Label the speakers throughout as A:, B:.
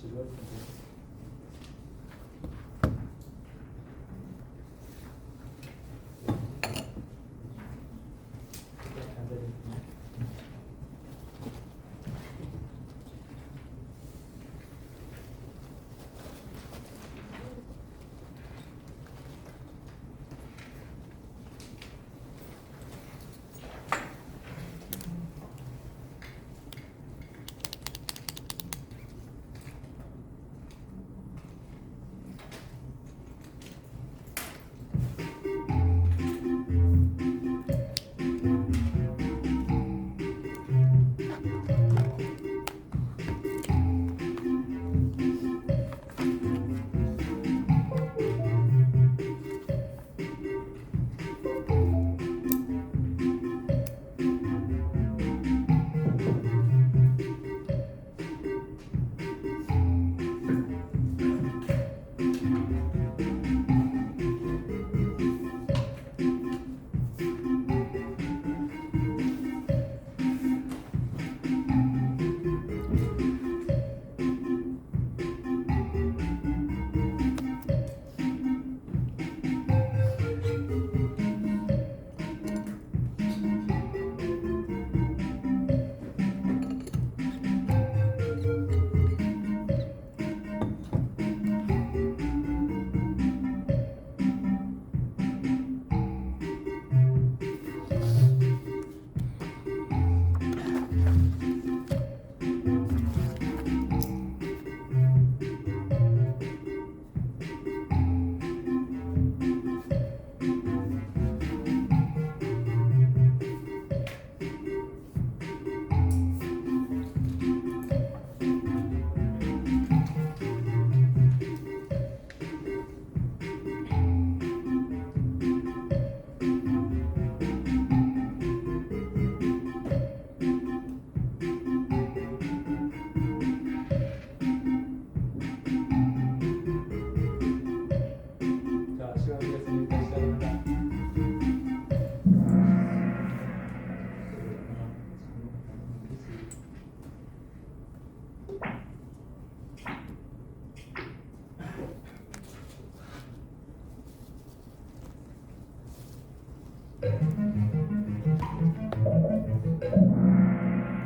A: 지루했는데. 자, 시간 되겠습니다. 시작합니다.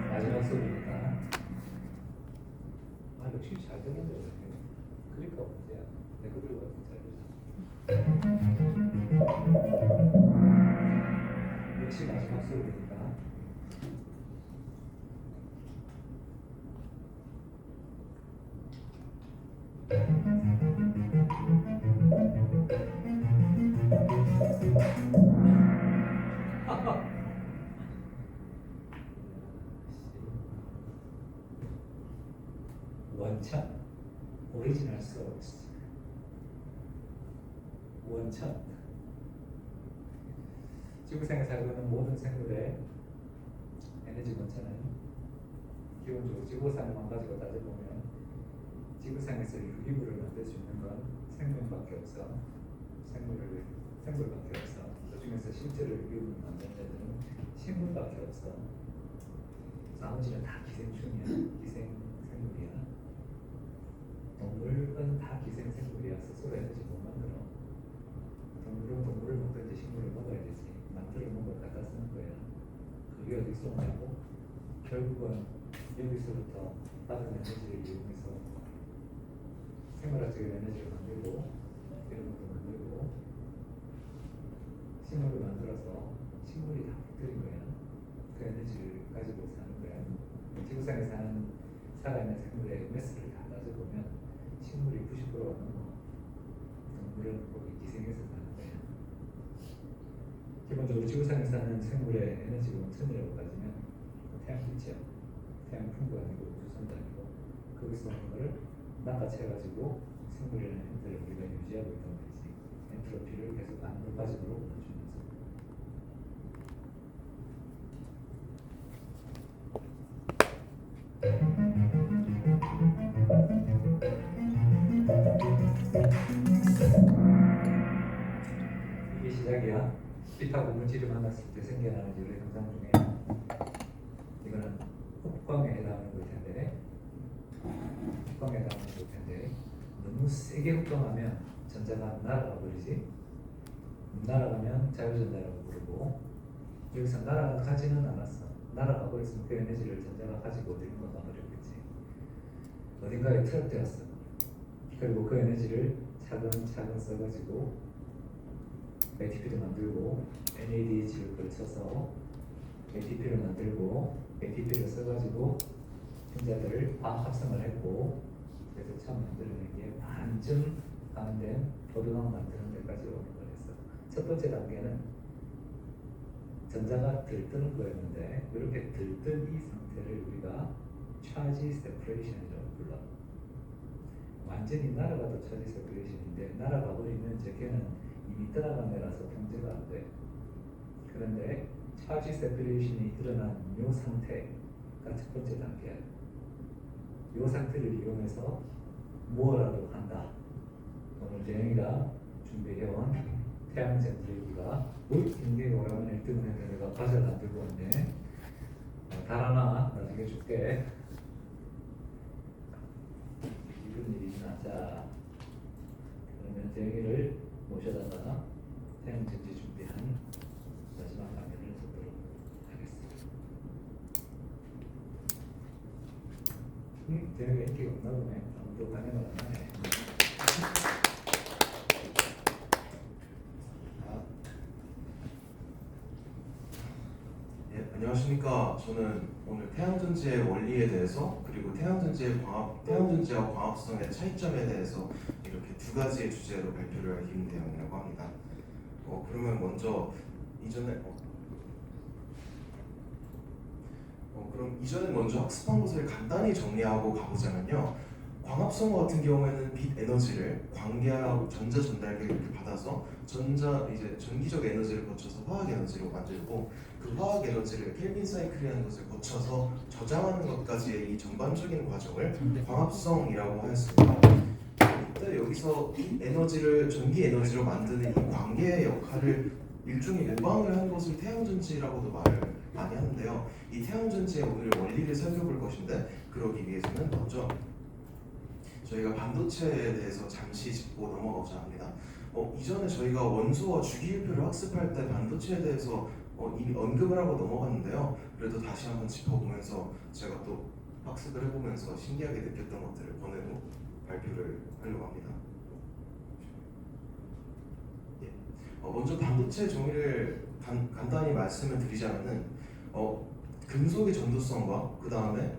A: 마지막 수업입니다. 아, 역시 잘 되는데 그러니까 문제야. 내가 그리고 역시 마지막 수업입니다. 원천 오리지널 소스 원천 지구상에 살고 있는 모든 생물의 에너지 원천은 기본적으로 지구상만 가지고 따져보면 지구상에서 유기물을 만들 수 있는 건 생명밖에 없어. 생물밖에 없어. 그 중에서 실제로 유기물을 만드는 데는 식물밖에 없어. 나머지는 다 기생충이야. 기생생물이야. 동물은 다 기생생물이야. 스스로 에너지 못 만들어. 동물은 동물을 먹든지 식물을 먹어야 되지. 만들어 먹은 걸 갖다 쓰는 거야. 그게 어디서 오냐고? 결국은 여기서부터 다른 에너지를 이용해서 생물학적인 에너지를 만들고 이런 것도 만들고 식물을 만들어서 식물이 다 먹들인 거야. 그 에너지를 가지고 사는 거야. 지구상에 사는 살아있는 생물의 MS를 다 따져보면 식물이 90%가 넘어. 동물은 거기 기생해서 사는 거야. 기본적으로 지구상에 사는 생물의 에너지 원천이라고 따지면 태양빛이야. 태양 풍도 아니고 우주선도 아니고 거기서 오는 거를 낚아채가지고 생물이라는 형태를 우리가 유지하고 있단 말이지. 엔트로피를 계속 안으로 빠짐으로 보내주면서. 이게 시작이야. 빛하고 물질이 만났을 때 생겨나는 여러 현상 중에 이거는 흡광에 해당하는 걸 텐데 흑광에 담는 텐데 너무 세게 흑광하면 전자가 날아가 버리지. 날아가면 자유전자라고 부르고 여기서 날아가지는 않았어. 날아가 버렸으면 그 에너지를 전자가 가지고 어딘가 가버렸겠지. 어딘가에 트랩되었어. 그리고 그 에너지를 차근차근 써가지고 ATP를 만들고 NADH를 걸쳐서 ATP를 만들고 ATP를 써가지고 분자들을 화학 합성을 했고 그래서 처음 만들어낸 게 반쯤 가는데 포도당 만드는 데까지 오는 거였어. 첫 번째 단계는 전자가 들뜨는 거였는데 이렇게 들뜬 이 상태를 우리가 차지 세퍼레이션이라고 불러. 완전히 날아가도 차지 세퍼레이션인데 날아가 버리면 저게는 이미 떠나간 애라서 통제가 안 돼. 그런데 차지 세퍼레이션이 일어난 이 상태가 첫 번째 단계야. 이 상태를 이용해서 뭐라도 한다. 오늘 재영이가 준비해온 태양 전지기가 굉장히 오랜만에 1등을 했는데 내가 과자를 안 들고 왔네. 달 하나 나중에 줄게. 이런 일이나. 자, 그러면 재영이를 모셔다가 태양 전지 준비한 마지막 강연을 듣도록 하겠습니다. 재영이가 인기가 없나 보네. 아무도 강연을 안 하네.
B: 안녕하십니까. 저는 오늘 태양전지의 원리에 대해서 그리고 태양전지와 광합성의 차이점에 대해서 이렇게 두 가지의 주제로 발표를 할 김대영이라고 합니다. 그러면 먼저 이전에 먼저 학습한 것을 간단히 정리하고 가보자면요. 광합성 같은 경우에는 빛 에너지를 광계하고 전자 전달계를 이렇게 받아서 전기적 에너지를 거쳐서 화학 에너지로 만들고 그 화학 에너지를 켈빈 사이클이라는 것을 거쳐서 저장하는 것까지의 이 전반적인 과정을 광합성이라고 하였습니다. 이때 여기서 빛 에너지를 전기 에너지로 만드는 이 광계의 역할을 일종의 모방을 한 것을 태양전지라고도 말을 많이 하는데요. 이 태양전지의 오늘 원리를 살펴볼 것인데 그러기 위해서는 먼저 저희가 반도체에 대해서 잠시 짚고 넘어가고자 합니다. 이전에 저희가 원소와 주기율표를 학습할 때 반도체에 대해서 이미 언급을 하고 넘어갔는데요. 그래도 다시 한번 짚어보면서 제가 또 학습을 해보면서 신기하게 느꼈던 것들을 번외로 발표를 하려고 합니다. 먼저 반도체 정의를 간단히 말씀을 드리자면은 금속의 전도성과 그 다음에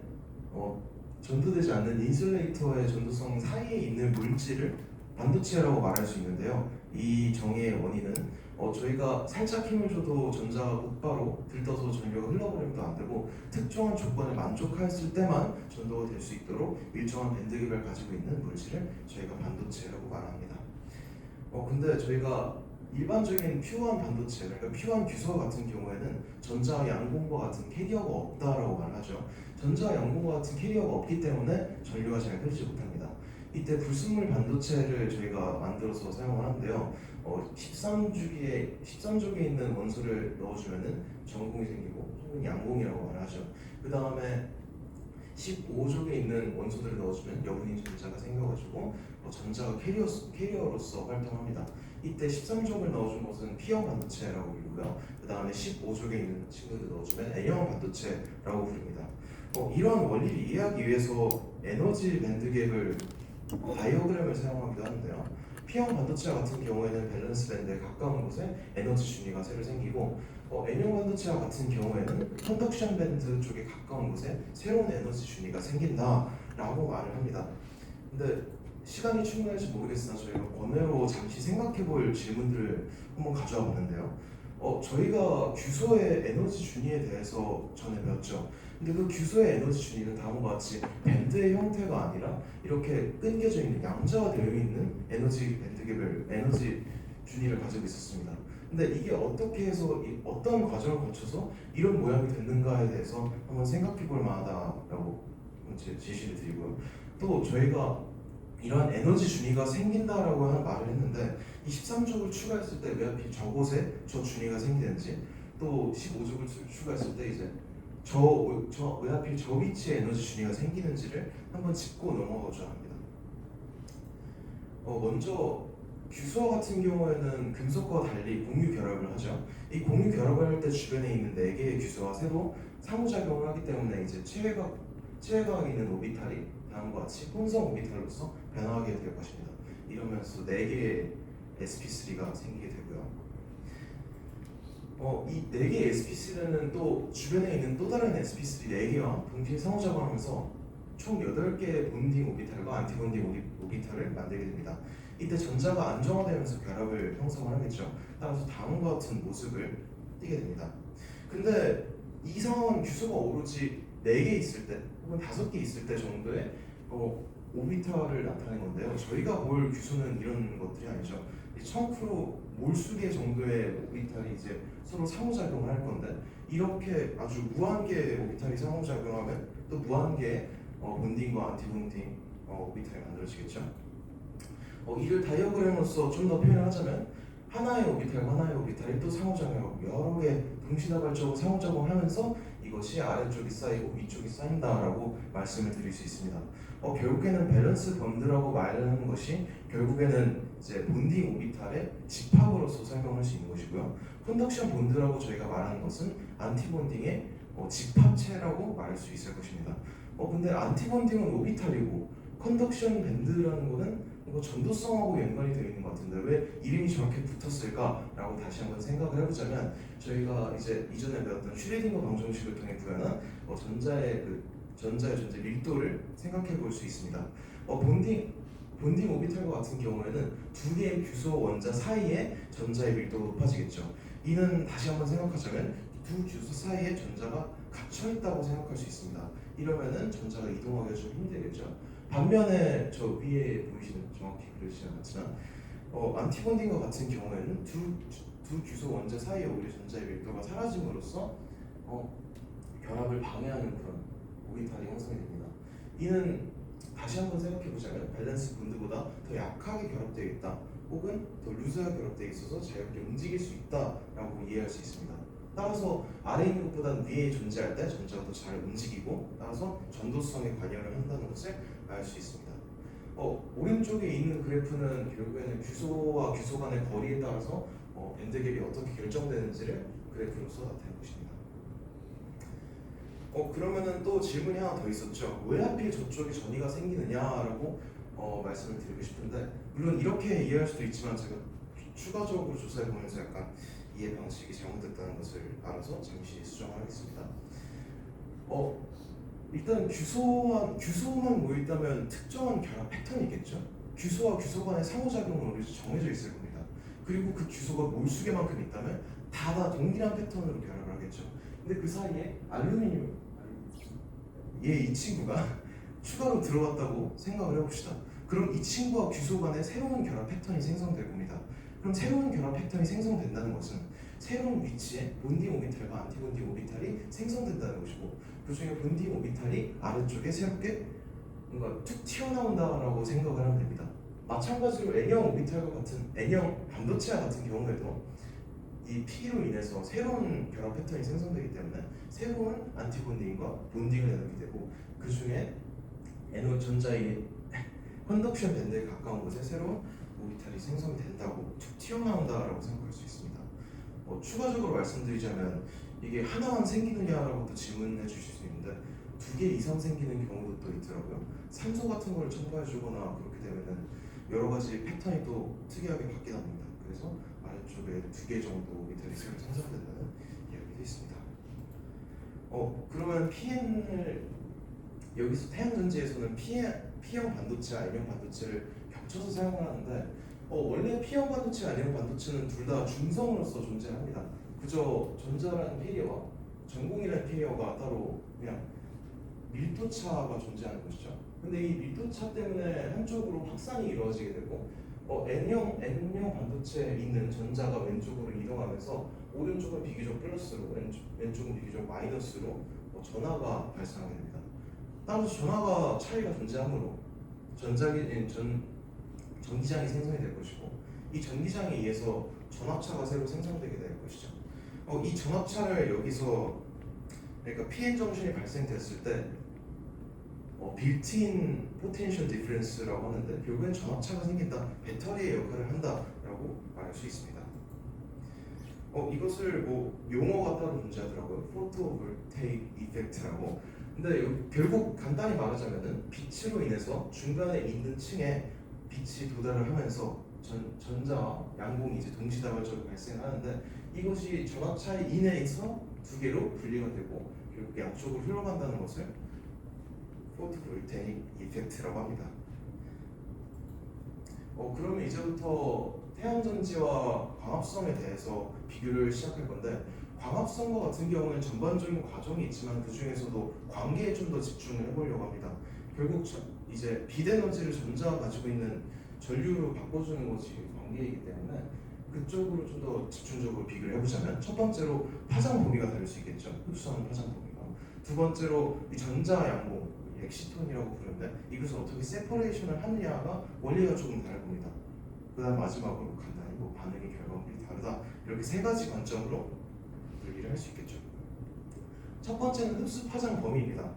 B: 전도되지 않는 인슐레이터의 전도성 사이에 있는 물질을 반도체라고 말할 수 있는데요. 이 정의의 원인은 저희가 살짝 힘을 줘도 전자가 곧바로 들떠서 전류가 흘러버리면 안 되고 특정한 조건을 만족했을 때만 전도가 될 수 있도록 일정한 밴드갭을 가지고 있는 물질을 저희가 반도체라고 말합니다. 근데 저희가 일반적인 퓨어한 반도체, 그러니까 퓨어한 규소 같은 경우에는 전자와 양공과 같은 캐리어가 없다라고 말하죠. 전자와 양공과 같은 캐리어가 없기 때문에 전류가 잘 흐르지 못합니다. 이때 불순물 반도체를 저희가 만들어서 사용을 하는데요. 13족에 있는 원소를 넣어주면은 전공이 생기고 혹은 양공이라고 말하죠. 그 다음에 15족에 있는 원소들을 넣어주면 여분인 전자가 생겨가지고 전자가 캐리어로서 활동합니다. 이때 13족을 넣어준 것은 P형 반도체라고 부르고요. 그 다음에 15족에 있는 친구들 넣어주면 N형 반도체라고 부릅니다. 이러한 원리를 이해하기 위해서 에너지 밴드갭을 다이어그램을 사용하기도 하는데요. P형 반도체 같은 경우에는 밸런스 밴드에 가까운 곳에 에너지 준위가 새로 생기고 N형 반도체와 같은 경우에는 컨덕션 밴드 쪽에 가까운 곳에 새로운 에너지 준위가 생긴다라고 말을 합니다. 근데 시간이 충분할지 모르겠으나 저희가 번외로 잠시 생각해볼 질문들을 한번 가져와 봤는데요. 저희가 규소의 에너지 준위에 대해서 전에 배웠죠. 근데 그 규소의 에너지 준위는 다음과 같이 밴드의 형태가 아니라 이렇게 끊겨져 있는 양자화되어 있는 에너지 준위를 가지고 있었습니다. 근데 이게 어떻게 해서 어떤 과정을 거쳐서 이런 모양이 됐는가에 대해서 한번 생각해볼 만하다라고 제시를 드리고요. 또 저희가 이러한 에너지 준위가 생긴다라고 하는 말을 했는데 이 13족을 추가했을 때 왜 하필 저곳에 저 준위가 생기는지 또 15족을 추가했을 때 이제 왜 하필 저 위치에 에너지 준위가 생기는지를 한번 짚고 넘어가고자 합니다. 먼저 규소화 같은 경우에는 금속과 달리 공유 결합을 하죠. 이 공유 결합을 할 때 주변에 있는 4개의 규소가 새로 상호작용을 하기 때문에 이제 최외곽에 있는 오비탈이 다음과 같이 혼성 오비탈로서 변화하게 될 것입니다. 이러면서 4개의 sp3가 생기게 되고요. 이 4개의 sp3는 또 주변에 있는 또 다른 sp3 4개와 동시에 상호작용하면서 총 8개의 본딩 오비탈과 안티본딩 오비탈을 만들게 됩니다. 이때 전자가 안정화되면서 결합을 형성을 하겠죠. 따라서 다음과 같은 모습을 띠게 됩니다. 근데 이 상황은 규소가 오로지 4개 있을 때 혹은 5개 있을 때 정도의 오비탈을 나타낸 건데요. 저희가 볼 규소는 이런 것들이 아니죠. 1000% 몰수개 정도의 오비탈이 이제 서로 상호작용을 할 건데 이렇게 아주 무한개의 오비탈이 상호작용하면 또 무한개의 본딩과 안티본딩 오비탈이 만들어지겠죠. 이를 다이어그램으로서 좀 더 표현을 하자면 하나의 오비탈과 하나의 오비탈이 또 상호작용하고 여러 개 동시다발적으로 상호작용하면서 이것이 아래쪽이 쌓이고 위쪽이 쌓인다라고 말씀을 드릴 수 있습니다. 결국에는 밸런스 번드라고 말하는 것이 결국에는 이제 본딩 오비탈의 집합으로서 설명할 수 있는 것이고요. 컨덕션 본드라고 저희가 말하는 것은 안티본딩의 집합체라고 말할 수 있을 것입니다. 근데 안티본딩은 오비탈이고 컨덕션 밴드라는 거는 이거 전도성하고 연관이 되어 있는 것 같은데 왜 이름이 저렇게 붙었을까라고 다시 한번 생각을 해보자면 저희가 이제 이전에 배웠던 슈레딩거 방정식을 통해 구현한 전자의 전자의 밀도를 생각해 볼 수 있습니다. 본딩 오비탈과 같은 경우에는 2개의 규소 원자 사이에 전자의 밀도가 높아지겠죠. 이는 다시 한번 생각하자면 두 규소 사이에 전자가 갇혀 있다고 생각할 수 있습니다. 이러면은 전자가 이동하기가 좀 힘들겠죠. 반면에 저 위에 보이시는 정확히 그려지지 않았지만 안티본딩과 같은 경우에는 두 규소 원자 사이에 오히려 전자의 밀도가 사라짐으로써 결합을 방해하는 그런 오비탈이 형성이 됩니다. 이는 다시 한번 생각해 보자면 밸런스 본드보다 더 약하게 결합되어 있다 혹은 더 루즈하게 결합되어 있어서 자유롭게 움직일 수 있다라고 이해할 수 있습니다. 따라서 아래 있는 것보다 위에 존재할 때 전자가 더 잘 움직이고 따라서 전도성에 관여를 한다는 것을 알 수 있습니다. 오른쪽에 있는 그래프는 결국에는 규소와 규소 간의 거리에 따라서 밴드갭이 어떻게 결정되는지를 그래프로서 나타낸 것입니다. 그러면은 또 질문이 하나 더 있었죠. 왜 하필 저쪽에 전이가 생기느냐라고 말씀을 드리고 싶은데 물론 이렇게 이해할 수도 있지만 제가 추가적으로 조사해 보면서 약간 이해 방식이 잘못됐다는 것을 알아서 잠시 수정하겠습니다. 일단 규소만 모였다면 특정한 결합 패턴이 있겠죠. 규소와 규소 간의 상호작용은 오로지 정해져 있을 겁니다. 그리고 그 규소가 몰수계만큼 있다면 다 동일한 패턴으로 결합을 하겠죠. 근데 그 사이에 알루미늄 이 친구가 추가로 들어갔다고 생각을 해봅시다. 그럼 이 친구와 규소 간의 새로운 결합 패턴이 생성될 겁니다. 그럼 새로운 결합 패턴이 생성된다는 것은 새로운 위치에 본딩 오비탈과 안티본딩 오비탈이 생성된다는 것이고 그 중에 본딩 오비탈이 아래쪽에 새롭게 뭔가 툭 튀어나온다라고 생각을 하면 됩니다. 마찬가지로 N형 오비탈과 같은 N형 반도체와 같은 경우에도 이 P로 인해서 새로운 결합 패턴이 생성되기 때문에 새로운 안티본딩과 본딩을 내놓게 되고 그 중에 에노드 전자의 컨덕션 밴드에 가까운 곳에 새로운 오비탈이 생성된다고 툭 튀어나온다라고 생각할 수 있습니다. 추가적으로 말씀드리자면 이게 하나만 생기느냐라고 또 질문해 주실 수 있는데 2개 이상 생기는 경우도 또 있더라고요. 산소 같은 걸 첨가해 주거나 그렇게 되면은 여러 가지 패턴이 또 특이하게 바뀌게 됩니다. 그래서 아래쪽에 2개 정도 오비탈이 새로 생성된다는 이야기도 있습니다. 그러면 PN을 여기서 태양전지에서는 P형 반도체와 N형 반도체를 겹쳐서 사용을 하는데 원래 P형 반도체와 N형 반도체는 둘 다 중성으로서 존재합니다. 그저 전자라는 캐리어와 전공이라는 캐리어가 따로 그냥 밀도차가 존재하는 것이죠. 근데 이 밀도차 때문에 한쪽으로 확산이 이루어지게 되고 N형 반도체에 있는 전자가 왼쪽으로 이동하면서 오른쪽은 비교적 플러스로 왼쪽은 비교적 마이너스로 전하가 발생하게 됩니다. 따라서 전하가 차이가 존재하므로 전기장이 생성이 될 것이고 이 전기장에 의해서 전압차가 새로 생성되게 될 것이죠. 이 전압차를 여기서 그러니까 PN 정신이 발생됐을 때 빌트인 포텐셜 디퍼런스라고 하는데 결국엔 전압차가 생긴다, 배터리의 역할을 한다라고 말할 수 있습니다. 이것을 용어가 따로 존재하더라고요. 포토볼테이크 이펙트라고. 근데 결국 간단히 말하자면은 빛으로 인해서 중간에 있는 층에 빛이 도달을 하면서 전자와 양공이 이제 동시다발적으로 발생하는데 이것이 전압 차이 이내에서 두 개로 분리가 되고 결국 양쪽으로 흘러간다는 것을 포토볼테이크 이펙트라고 합니다. 그러면 이제부터 태양전지와 광합성에 대해서 비교를 시작할 건데 광합성과 같은 경우는 전반적인 과정이 있지만 그 중에서도 관계에 좀 더 집중을 해보려고 합니다. 결국 이제 빛 에너지를 전자가 가지고 있는 전류로 바꿔주는 것이 관계이기 때문에 그쪽으로 좀 더 집중적으로 비교를 해보자면 첫 번째로 파장 범위가 다를 수 있겠죠. 흡수하는 파장 범위가. 두 번째로 이 전자 양공 엑시톤이라고 부르는데 이것을 어떻게 세퍼레이션을 하느냐가 원리가 조금 다를 겁니다. 그 다음 마지막으로 간단히 반응의 결과물이 다르다, 이렇게 세 가지 관점으로 얘기를 할 수 있겠죠. 첫 번째는 흡수 파장 범위입니다.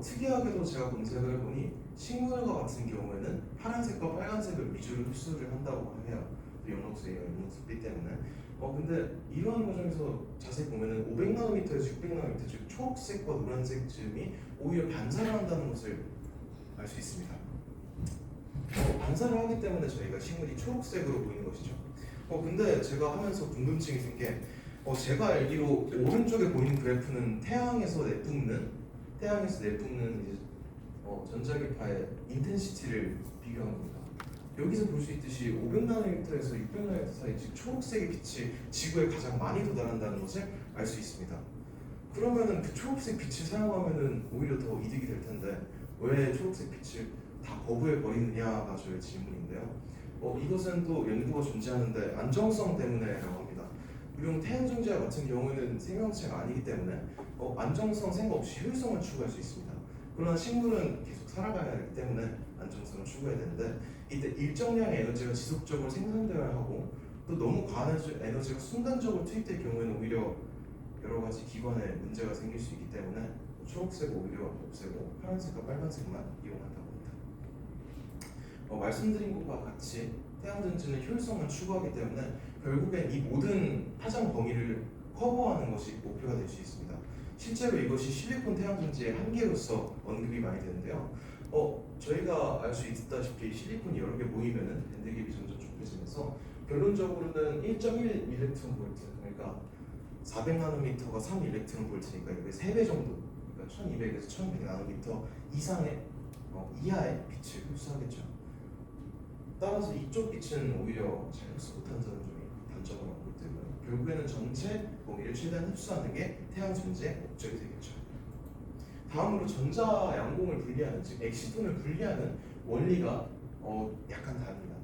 B: 특이하게도 제가 검색을 해보니 식물과 같은 경우에는 파란색과 빨간색을 위주로 흡수를 한다고 해요. 연옥수예요, 연옥수빛 때문에. 근데 이러한 과정에서 자세히 보면은 500나노미터에서 600나노미터, 즉 초록색과 노란색 즈음이 오히려 반사를 한다는 것을 알 수 있습니다. 반사를 하기 때문에 저희가 식물이 초록색으로 보이는 것이죠. 근데 제가 하면서 궁금증이 든 게 제가 알기로 오른쪽에 보이는 그래프는 태양에서 내뿜는 이제 전자기파의 인텐시티를 비교한 겁니다. 여기서 볼 수 있듯이 500나노미터에서 600나노미터 사이, 즉 초록색의 빛이 지구에 가장 많이 도달한다는 것을 알 수 있습니다. 그러면은 그 초록색 빛을 사용하면은 오히려 더 이득이 될 텐데 왜 초록색 빛을 다 거부해 버리느냐가 저의 질문인데요. 이것은 또 연구가 존재하는데 안정성 때문에라고 합니다. 물론 태양전지와 같은 경우에는 생명체가 아니기 때문에 안정성 생각 없이 효율성을 추구할 수 있습니다. 그러나 식물은 계속 살아가야 하기 때문에 안정성을 추구해야 되는데 이때 일정량의 에너지가 지속적으로 생산되어야 하고 또 너무 과한 에너지가 순간적으로 투입될 경우에는 오히려 여러 가지 기관에 문제가 생길 수 있기 때문에 초록색을 오히려 없애고 파란색과 빨간색만 이용한다고 합니다. 말씀드린 것과 같이 태양전지는 효율성을 추구하기 때문에 결국엔 이 모든 파장 범위를 커버하는 것이 목표가 될 수 있습니다. 실제로 이것이 실리콘 태양전지의 한계로서 언급이 많이 되는데요. 저희가 알 수 있다시피 실리콘이 여러 개 모이면은 밴드갭이 점점 좁혀지면서 결론적으로는 1.1 일렉트론 볼트, 그러니까 400나노미터가 3 일렉트론 볼트니까 이게 3배 정도, 그러니까 1200에서 1200 나노미터 이상의 이하의 빛을 흡수하겠죠. 따라서 이쪽 빛은 오히려 잘 흡수 못한다는 점이 단점을 얻고 있고요. 결국에는 전체 범위를 최대한 흡수하는 게 태양전지의 목적이 되겠죠. 다음으로 전자 양공을 분리하는, 즉 엑시톤을 분리하는 원리가 약간 다릅니다.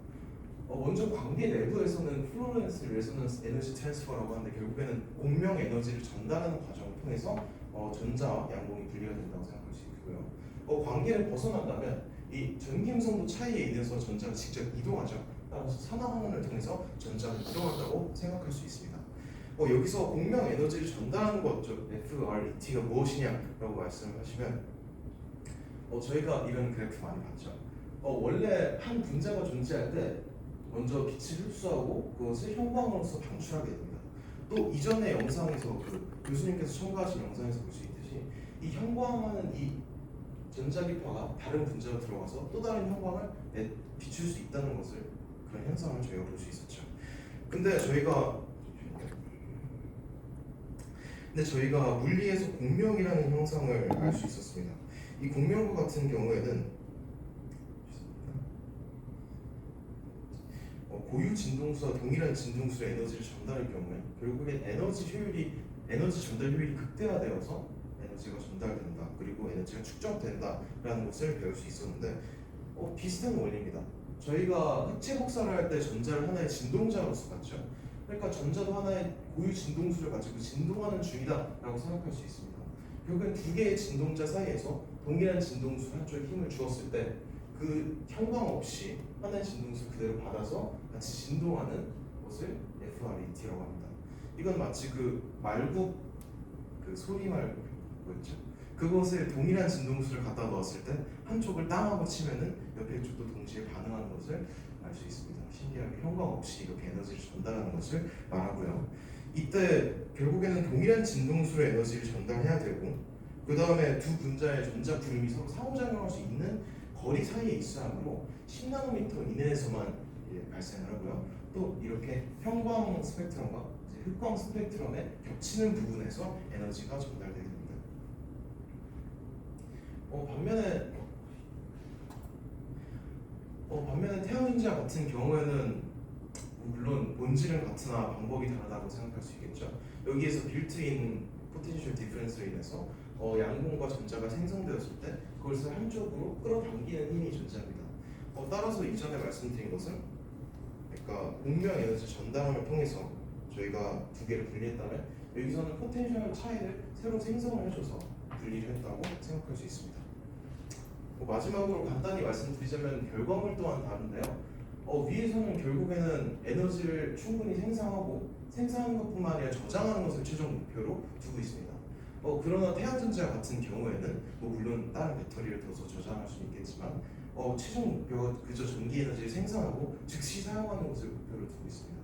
B: 먼저 광계 내부에서는 플로렌스 레소넌스 에너지 트랜스퍼라고 하는데 결국에는 공명 에너지를 전달하는 과정을 통해서 전자 양공이 분리가 된다고 생각할 수 있고요. 광계를 벗어난다면 이 전김성도 차이에 인해서 전자가 직접 이동하죠. 따라서 산화환원을 통해서 전자가 이동한다고 생각할 수 있습니다. 여기서 공명 에너지를 전달하는 것, 즉 FRET가 무엇이냐라고 말씀하시면 저희가 이런 그래프 많이 봤죠. 원래 한 분자가 존재할 때 먼저 빛을 흡수하고 그것을 형광으로서 방출하게 됩니다. 또 이전의 영상에서 교수님께서 첨가하신 영상에서 볼 수 있듯이 이 형광하는 이 전자기파가 다른 분자로 들어가서 또 다른 형광을 비출 수 있다는 것을, 그런 현상을 저희가 볼 수 있었죠. 근데 저희가 물리에서 공명이라는 형상을 알 수 있었습니다. 이 공명과 같은 경우에는 고유 진동수와 동일한 진동수의 에너지를 전달할 경우에 결국엔 에너지 전달 효율이 극대화되어서 에너지가 전달된다, 그리고 에너지가 축적된다라는 것을 배울 수 있었는데 비슷한 원리입니다. 저희가 흑체 복사를 할 때 전자를 하나의 진동자로서 봤죠. 그러니까 전자도 하나의 고유 진동수를 가지고 진동하는 중이다라고 생각할 수 있습니다. 결국엔 두 개의 진동자 사이에서 동일한 진동수 한쪽에 힘을 주었을 때 그 형광 없이 하나의 진동수를 그대로 받아서 같이 진동하는 것을 FRET라고 합니다. 이건 마치 말국 소리말 뭐였죠? 그것을 동일한 진동수를 갖다 넣었을 때 한쪽을 땅하고 치면은 옆에 쪽도 동시에 반응하는 것을 알 수 있습니다. 신기하게 형광 없이 이렇게 에너지를 전달하는 것을 말하고요. 이때 결국에는 동일한 진동수의 에너지를 전달해야 되고 그 다음에 두 분자의 전자 구름이 서로 상호작용할 수 있는 거리 사이에 있어야 하므로 10나노미터 이내에서만 발생을 하고요. 또 이렇게 형광 스펙트럼과 이제 흑광 스펙트럼에 겹치는 부분에서 에너지가 전달되게 됩니다. 반면에 태양인자 같은 경우에는 물론 본질은 같으나 방법이 다르다고 생각할 수 있겠죠. 여기에서 빌트인 포텐셜 디퍼런스로 인해서 양공과 전자가 생성되었을 때 그것을 한쪽으로 끌어당기는 힘이 존재합니다. 따라서 이전에 말씀드린 것은 그러니까 공명 에너지 전달함을 통해서 저희가 두 개를 분리했다면 여기서는 포텐셜 차이를 새로 생성을 해줘서 분리를 했다고 생각할 수 있습니다. 마지막으로 간단히 말씀드리자면 결과물 또한 다른데요. 위에서는 결국에는 에너지를 충분히 생산하는 것뿐만 아니라 저장하는 것을 최종 목표로 두고 있습니다. 그러나 태양전자 같은 경우에는 물론 다른 배터리를 둬서 저장할 수 있겠지만 최종 목표가 그저 전기 에너지를 생산하고 즉시 사용하는 것을 목표로 두고 있습니다.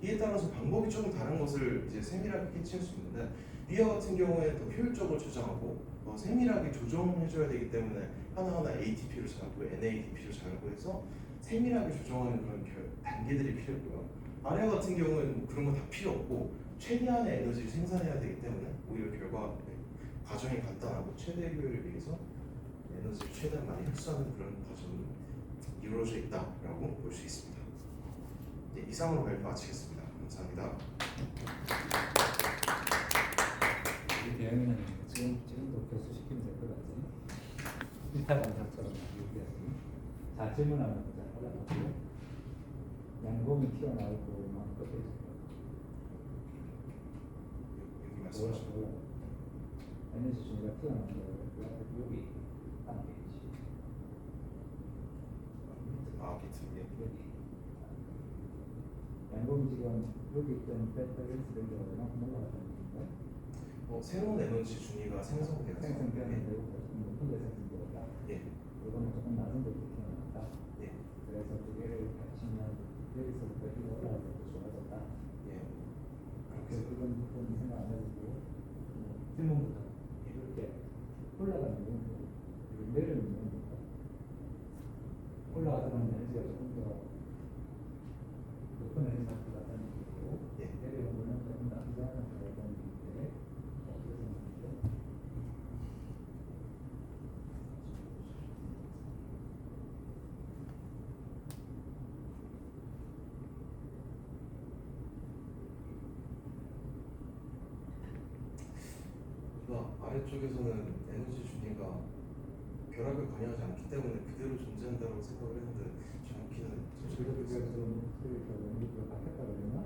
B: 이에 따라서 방법이 조금 다른 것을 이제 세밀하게 캐치할 수 있는데 위와 같은 경우에는 더 효율적으로 저장하고 세밀하게 조정해줘야 되기 때문에 하나하나 ATP로 자르고 NADP로 자르고 해서 세밀하게 조정하는 그런 단계들이 필요했고요. 아래와 같은 경우에는 그런 거 다 필요 없고 최대한의 에너지를 생산해야 되기 때문에 오히려 과정이 간단하고 최대 효율을 위해서 에너지를 최대한 많이 흡수하는 그런 과정이 이루어져 있다라고 볼 수 있습니다. 이상으로 발표 마치겠습니다. 감사합니다.
A: 우리 대학은 지금도 교수 시키면 될 것 같지? 일타 강사처럼 얘기했으니 자 질문 한번 보자. 올라가고요. 양공이 튀어나오고 막 끝에
B: 여기 말씀하신
A: 에너지 준비가 튀어나온다고 그 앞에 여기 한 페이지
B: 비트
A: 여기 양공이 지금 여기 있던 밸런스 밸류가 얼마큼 올라갔다는 건가요?
B: 새로운 에너지 준위가 생성되어서
A: 생성되는 데고 높은 데 생성되었다.
B: 예.
A: 이거는 조금 낮은 데로 튀어나왔다.
B: 예.
A: 그래서 두 개를 합치면 여기서부터 이거 올라가는 것도 좋아졌다.
B: 예.
A: 그래서 그건 생각 안 해주고 질문부터 이렇게 올라가는 이유는 내려오는 이유입니까? 올라가는 에너지가 조금 더 높은 에너지가 들어갔다는 얘기고
B: 예.
A: 내려오는 거는 조금 낮지 않은 들어갔다는 얘기인데 어떻게 생각하세요?
B: 아래쪽에서는 에너지 준위가 결합을 관여하지 않기 때문에 그대로 존재한다고 생각을 했는데 정확히는
A: 그래서 좀 이렇게 바뀌었다 그러나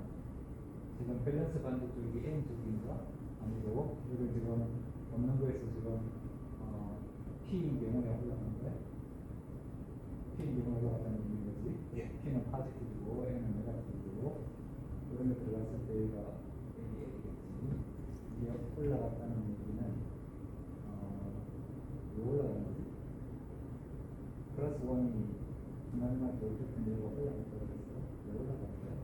A: 지금 밸런스 반대쪽이 N 쪽인가 아니고 이거 지금 없는 거에서 지금 P인 경우에 올라가는 거야? P인 경우에 올라갔다는 얘기인 거지?
B: 예.
A: P는 포지티브고 N은 네거티브고 그런 데 들어갔을 때가 N이겠지. 이게 올라갔다는 얘기는 왜 올라가는 거지? 플러스 1이 중간중간 돌격한 이유가 올라갔다고 그랬어. 왜 올라간 거야?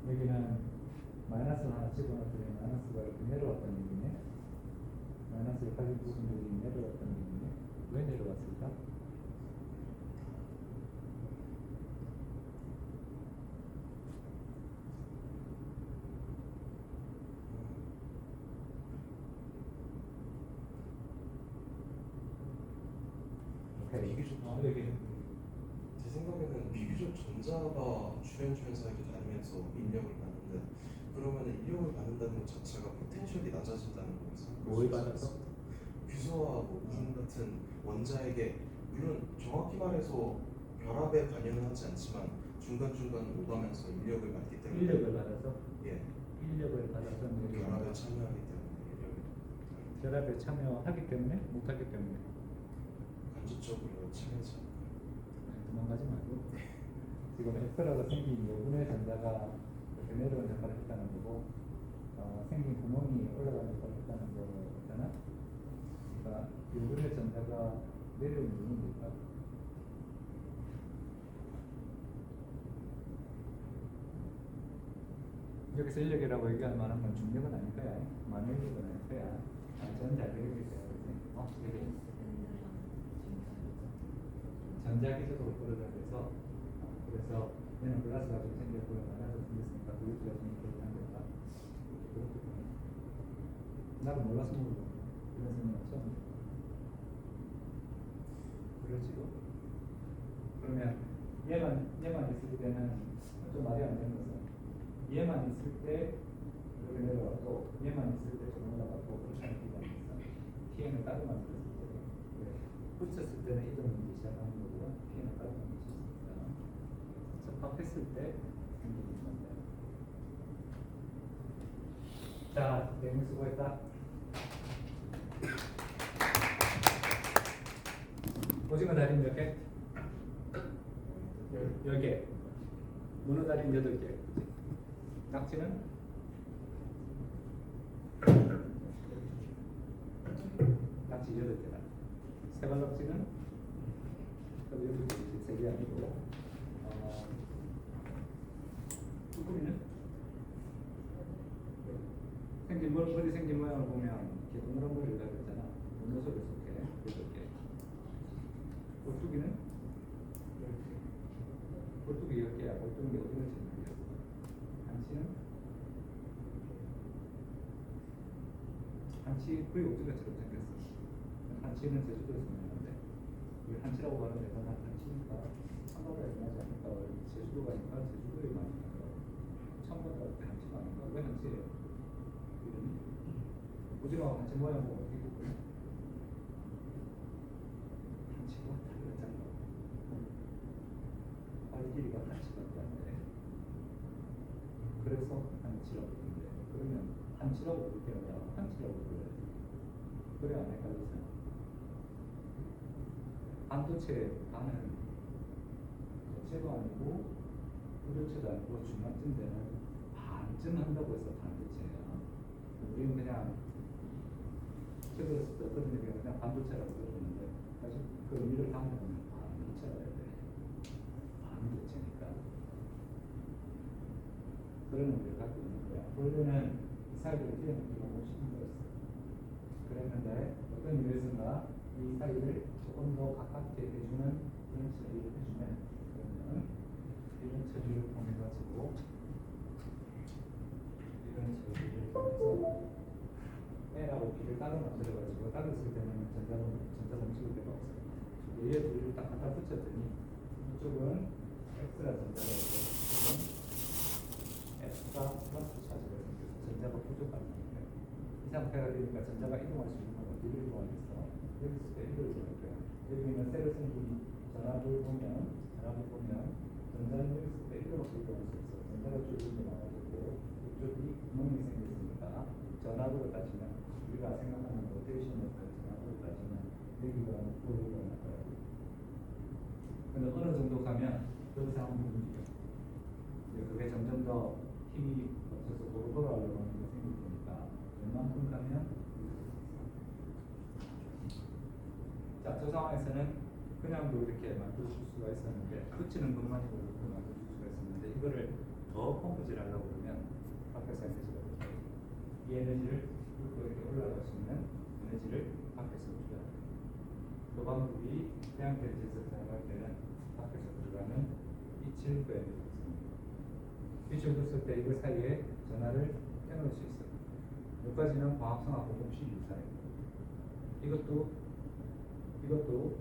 A: 여기는 마이너스를 하나 집어넣었더니 마이너스가 이렇게 내려왔다는 얘기네. 마이너스를 가진 부분들이 내려왔다는 얘기네. 왜 내려왔을까?
B: 비교적
A: 여기
B: 제 생각에는 비교적 전자가 주변사에게 다니면서 인력을 받는데 그러면 인력을 받는다는 것 자체가 포텐셜이 낮아진다는 거에서
A: 뭘 받아서?
B: 규소와 우중 같은 원자에게 물론 정확히 말해서 결합에 관여는 하지 않지만 중간중간 오가면서 인력을 받기 때문에
A: 인력을 받아서?
B: 예.
A: 인력을 받아서
B: 결합에 참여하기 때문에 인력을
A: 결합에 참여하기 때문에? 못하기 때문에?
B: 간접적으로 참여하지 않을까요?
A: 도망가지 말고 지금 엑스라가 생긴 요분의 전자가 이렇게 내려온 역할을 했다는 거고 생긴 구멍이 올라가면서 있다는 거잖아. 그러니까 요금의 전자가 내려오는 이유는 뭘까? 여기서 인력이라고 얘기할 만한 건 중력은 아닐 거야. 만능력은 아닐 거야. 전자 대력이 돼요. 되게 전자 기적으로 끌어들여서 그래서 얘는 플러스 가지고 생겼고 마이너스 생겼으니까 그것도 좀 그렇다는 거다. 나도 몰라서 모르고 이런 생각 처음 들어. 그러지요. 그러면 얘만 있을 때는 좀 말이 안 되는 것은 얘만 있을 때 이렇게 내려가고 얘만 있을 때 좀 올라가고 그렇게 하는 게 아니겠어. T는 따로 만들었을 때 붙였을 때는 이동이 시작하는 거고 T는 따로 만들었을 때 접합했을 때 생기는 건데. 자, 내용 수고했다. 오징어 다리는 몇 개? 10개. 문어 다리는 8개. 낙지는? 낙지 8개다. 세발낙지는? 8개, 3개 아니고. 쭈꾸미는? 머리 생긴 모양을 보면 이렇게 동그란 머리를 가지고 있잖아. 문어 속에 속해. 8개. 꼴뚜기는? 꼴뚜기 10개야. 꼴뚜기 어디가 제일 많이 한치는? 한치 거의 오징어처럼 생겼어. 한치는 제주도에서 나는데 우리 한치라고 하는 데가 한치니까 한바다에서 나지 않을까. 제주도가 아니까 제주도에 많이 나요. 처음부터 한치가 아닌가. 왜 한치예요? 이름이? 오징어가 한치 모양 보고 어떻게 보면 한치가 달렸잖아. 발 길이가 한치밖에 안 돼. 그래서 한치라고 부르는데 그러면 한치라고 부를 게 아니라 한치라고 불러야 돼. 그래 안 헷갈리잖아. 반도체 반은 도체도 아니고 부도체도 아니고 중간쯤 되는 반쯤 한다고 해서 반도체야. 우리는 그냥 최근에 어떤 얘기가 그냥 반도체라고 그러는데 사실 그 의미를 담으면 반도체가 돼야 돼. 반도체니까. 그런 의미를 갖고 있는 거야. 원래는 이 사이를 띄어놓기가 쉽은 거였어. 그랬는데 어떤 이유에서인가 이 사이를 조금 더 가깝게 해주는 이런 처리를 해주면 그러면 이런 처리를 통해 가지고 이런 처리를 통해서 A라고 B를 따로 만들어 가지고 따로 쓸 때는 전자 멈출 데가 없어요. 얘 둘을 딱 갖다 붙였더니 이쪽은 X라 전자가 있고 이쪽은 X가 플러스 차지가 생겨서 전자가 부족한 거예요. 이 상태가 되니까 전자가 이동할 수 있는 건 어디로 이동하겠어? 여기 있을 때 이리로 이동할 거야. 여기 있는 세로 생긴 전압을 보면 전자는 여기 있을 때 이리로밖에 이동할 수 없어. 전자가 쭉 이동하고 이쪽이 구멍이 생겼으니까 전압으로 따지면 우리가 생각하는 로테이션을 전압으로 따지면 여기가 높고 여기가 낮아요. 근데 어느 정도 가면 그 이상은 움직여. 그게 점점 더 힘이 없어서 도로 하려고 하는 게 생길 테니까 웬만큼 가면 자, 저 상황에서는 그냥도 이렇게 만들어줄 수가 있었는데 붙이는 것만으로 이렇게 만들어줄 수가 있었는데 이거를 더 펌프질 하려고 그러면 밖에서 에너지가 들어가요. 이 에너지를 이렇게 올라갈 수 있는 에너지를 밖에서 줘야 돼요. 그 방법이 태양電池에서 사용할 때는 밖에서 들어가는 이칠구 에너지가 있습니다. 이쪽을 쓸 때 이거 사이에 전하를 떼놓을 수 있어요. 여기까지는 과학성하고 몹시 유사해요. 이것도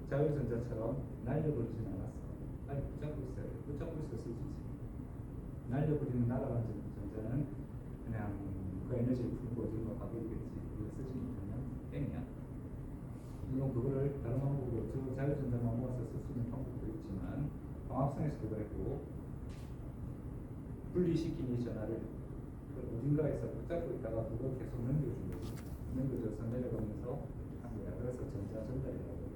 A: 자율전자처럼 날려버리진 않았어. 아니, 붙잡고 있어요. 붙잡고 있어 쓰지. 날려버리는 날아간 전자는 그냥 그 에너지를 풀고 어디로 가버리겠지. 이거 쓰지 못하면 땡이야. 물론 그거를 다른 방법으로 저 자율전자만 모아서 쓸 수 있는 방법도 있지만 광합성에서도 그랬고 분리시킨 이 전하를 어딘가에서 붙잡고 있다가 그걸 계속 넘겨준 거지. 넘겨줘서 내려가면서 한 거야. 그래서 전자 전달이라고 하고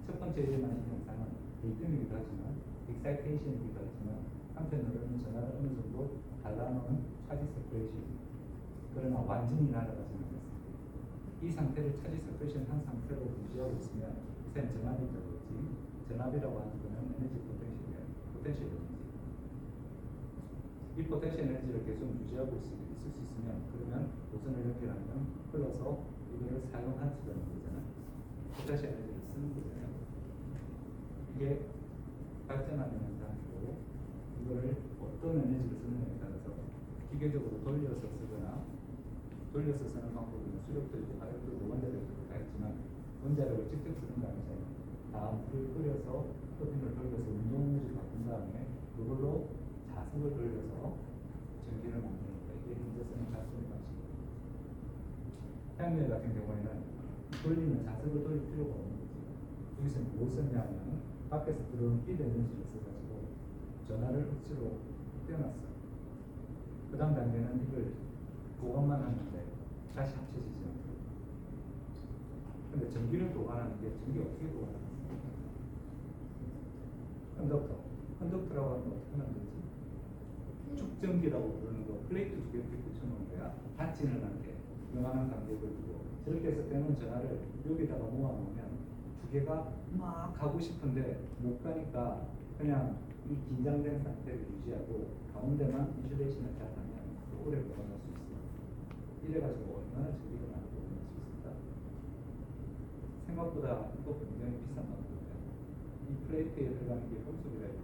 A: 첫 번째 일어나는 현상은 리듬이기도 하지만 익사이테이션이기도 하지만 한편으로는 전하를 어느 정도 갈라놓은 차지 세퍼레이션 그러나 완전히 날아가지는 않습니다. 이 상태를 차지 서큐션 한 상태로 유지하고 있으면 선 전압이 되겠지. 전압이라고 하는 거는 에너지 포텐셜 에너지. 이 포텐셜 에너지를 계속 유지하고 있을 수 있으면 그러면 도선을 연결하면 흘러서 이거를 사용할 수가 있는 거잖아. 포텐셜 에너지를 쓰는 거잖아요. 이게 발전하는 현상이고 이거를 어떤 에너지를 쓰느냐에 따라서 기계적으로 돌려서 쓰거나 돌려서 쓰는 방법은 수력도 있고 화력도 있고 원자력도 있지만 원자력을 직접 쓰는 거 아니잖아요. 다음 물을 끓여서 터빈을 돌려서 운동을 바꾼 다음에 그걸로 자석을 돌려서 전기를 만드는 거예요. 이게 현재 쓰는 가스의 방식입니다. 태양열 같은 경우에는 돌리는 자석을 돌릴 필요가 없는 거죠. 여기서 무엇을 하냐면 밖에서 들어온 빛 에너지를 써가지고 전하를 억지로 떼어놨어요. 그 다음 단계는 이걸 보관만 하는데 다시 합쳐지지 않고. 근데 전기를 보관하는 게 전기 어떻게 보관하는 건덕터. 컨덕터라고 하면 어떻게 만들지? 축전기라고 부르는 거 플레이트 두 개 이렇게 붙여놓은 거야. 닫지는 않게 요만한 간격을 두고 저렇게 해서 빼놓은 전하를 여기다가 모아놓으면 두 개가 막 가고 싶은데 못 가니까 그냥 이 긴장된 상태를 유지하고 가운데만 인슐레이션을 잘 하면 오래 보관할 수 있어요. 이래가지고 얼마나 전기가 많이 보관할 수 있을까? 생각보다 이거 굉장히 비싼 방법이에요. 이 플레이트에 들어가는 게 금속이라 해야지.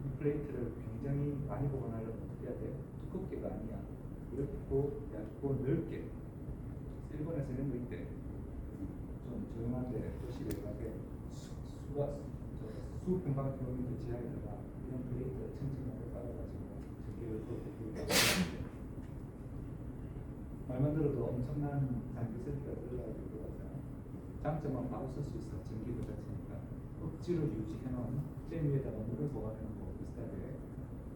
A: 이 플레이트를 굉장히 많이 보관하려면 어떻게 해야 돼? 두껍게가 아니야. 이렇고 얇고 넓게. 일본에서 이런 거 있대. 좀 조용한데 도시에 가게 수평방킬로미터 지하에다가 이런 플레이트를 층층하게 깔아가지고 전기를 또 말만 들어도 엄청난 장기 세기가 들어가야 될 것 같아요. 장점은 바로 쓸 수 있어. 전기 그 자체니까. 억지로 유지해놓은 잼 위에다가 물을 보관하는 거 비슷하게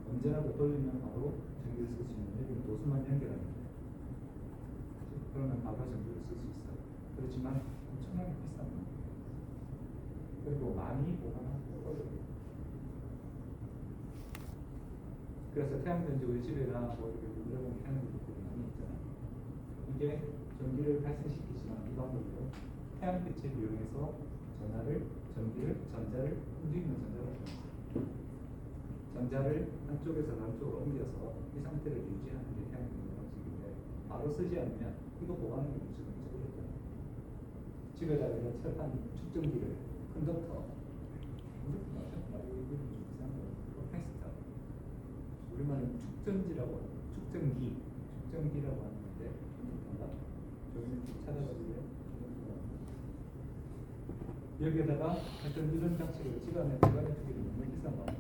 A: 언제라도 돌리면 바로 전기를 쓸 수 있는 여기는 도수만 연결하는 거예요. 그러면 바로 전기를 쓸 수 있어요. 그렇지만 엄청나게 비싼 거예요. 그리고 많이 보관하기 어려워요. 그래서 태양전지 우리 집에나 뭐 이렇게 물려본 태양전지들이 많이 있잖아요. 이게 전기를 발생시키지만 이 방법으로 태양빛을 이용해서 전자를 움직이는 전자를 한쪽에서 다른 쪽으로 옮겨서 이 상태를 유지하는 게 태양전지 방식인데 바로 쓰지 않으면 이거 보관하는 게 무슨 어렵잖아요. 집에다 이런 철판 축전기를 컨덕터 우리말은 축전기라고 하는 건데 여기는 찾아가지고 여기에다가 하여튼 이런 장치를 집안에 두기는 너무 비싼 방법.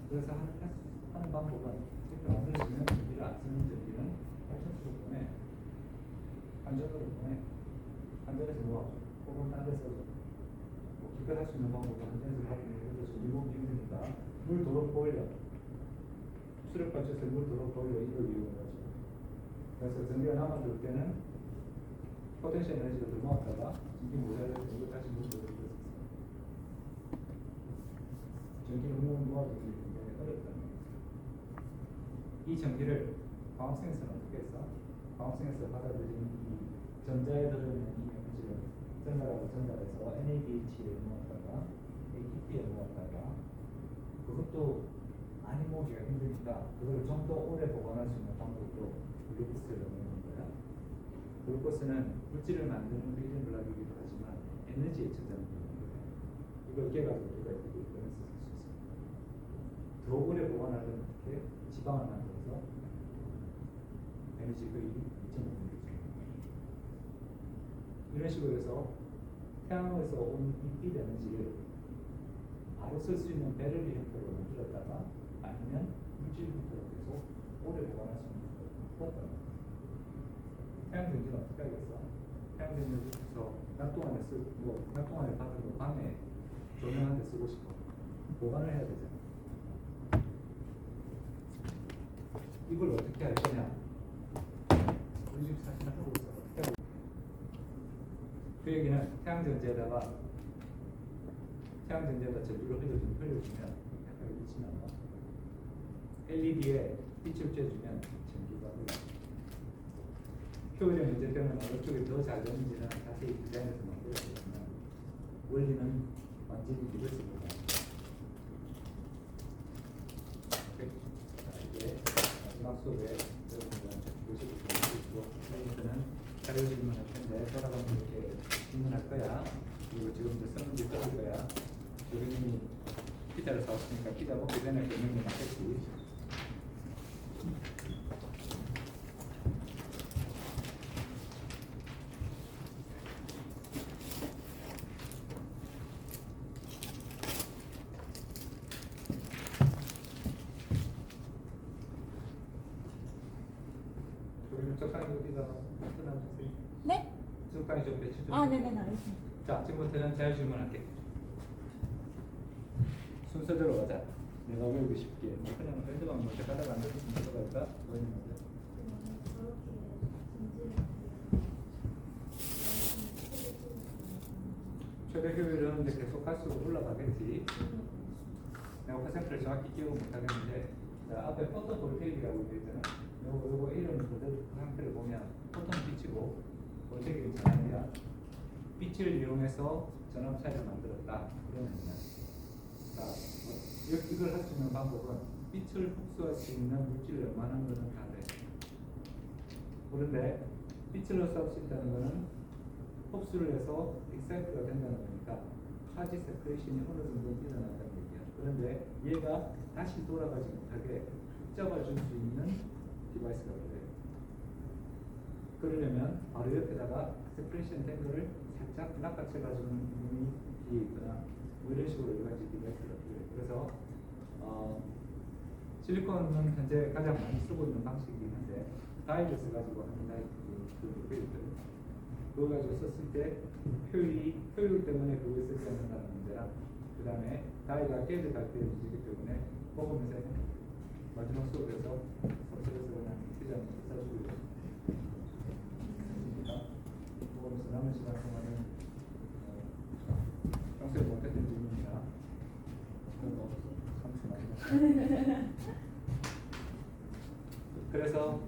A: 그래서 하는 방법은 이렇게 만들어주면 전기를 안 쓰는 전기는 발전소로 보내 안전으로 보내 안전에서 모아 혹은 딴 데서 뭐 기껏 할 수 있는 방법은 안전에서 하고 예를 들어서 미국 힘드니까 물 도로 보일러 수력 발전소에 물 도로 보일러 이걸 이용해가지고 그래서 전기가 남아줄 때는 포텐셜 에너지가 더 모았다가 전기 모자라서 이거 다시 물 도로 보일러 전기를 모아주기 굉장히 어렵다는 거죠. 이 전기를 광학생에서는 어떻게 했어? 광학생에서 받아들이는 이 전자에 들어있는 이 에너지를 전달해서 NADH에 모았다가 ATP에 모았다가 그것도 많이 모으기가 힘드니까 그걸 좀 더 오래 보관할 수 있는 방법으로 글루코스를 넣는 거야. 글루코스는 물질을 만드는 빌딩 블락이기도 하지만 에너지의 저장을 하는 거예요. 이걸 깨가지고 우리가 이렇게 쓸 수 있어요. 더 오래 보관하려면 어떻게 지방을 만들어서 에너지 거의 2.5배 이런 식으로 해서 태양에서 온 빛 에너지를 바로 쓸 수 있는 배럴리 형태로 만들었다가 아니면 물질 형태로 계속 오래 보관할 수 있는 형태로 바꿨다는 거예요. 태양전지는 어떻게 하겠어? 태양전지를 해서 낮 동안에 쓰고 낮 동안에 받은 거 밤에 조명할 때 쓰고 싶어. 보관을 해야 되잖아. 이걸 어떻게 할 거냐? 우리 집 사실 하고 있어. 어떻게 하고 있어? 그 얘기는 태양전지에다가 전기를 흘려주면 약간 미치나 봐. LED에 빛을 쬐주면 전기가 흘러. 효율형 유제표는 어느 쪽이 더 잘 되는지는 자세히 디자인에서 만들어야 되지만 원리는 완전히 이렇습니다. 자, 이제 마지막 수업에 여러분들한테 보시고 있고 여기서는 자료 질문할 텐데 돌아가면 이렇게 질문할 거야. 그리고 지금 이제 썼는지 써줄 거야. 교수님이 피자를 사왔으니까 피자 먹기 전에 교수님이 맞겠지. 교수님 적당히 어디다 끊어주세요.
C: 네?
A: 적당히 좀 배치 좀.
C: 아, 네네, 알겠습니다.
A: 자, 지금부터는 자유 질문할게. 순서대로 가자. 내가 외우고 싶게. 뭐 그냥 랜드만 먼저 가다가 안 되면 들어갈까? 뭐였는 거죠? 최대 효율은 이제 계속 갈수록 올라가겠지. 내가 퍼센트를 정확히 기억을 못 하겠는데, 자, 앞에 포토 볼테이크라고 되어 있잖아. 요거 이름 그대로 그 상태를 보면 포톤 빛이고 볼테이크는 전압이야. 빛을 이용해서 전압 차이를 만들었다. 그러면요. 자, 이걸 할 수 있는 방법은 빛을 흡수할 수 있는 물질을 웬만한 거는 다 돼. 그런데 빛을 흡수할 수 있다는 거는 흡수를 해서 익사이트가 된다는 거니까 차지 세퍼레이션이 어느 정도 일어난다는 얘기야. 그런데 얘가 다시 돌아가지 못하게 잡아줄 수 있는 디바이스가 필요해요. 그러려면 바로 옆에다가 세퍼레이션 된 거를 살짝 낚아채가지고 눈이 뒤에 있거나 뭐 이런 식으로 여러 가지 디바이스가 필요해요. 그래서 실리콘은 현재 가장 많이 쓰고 있는 방식이긴 한데 다이버스 가지고 하는 다이버스 그거 가지고 썼을 때 효율 때문에 그걸 쓰지 않는다는 문제랑 그 다음에 다이가 깨져갈 때 움직이기 때문에 먹으면서 마지막 수업에서 서술에서 그냥 피자는 써주고 있습니다. 먹으면서 남은 시간 동안은 평소에 못했던 질문이나 그런 거 삼수 그래서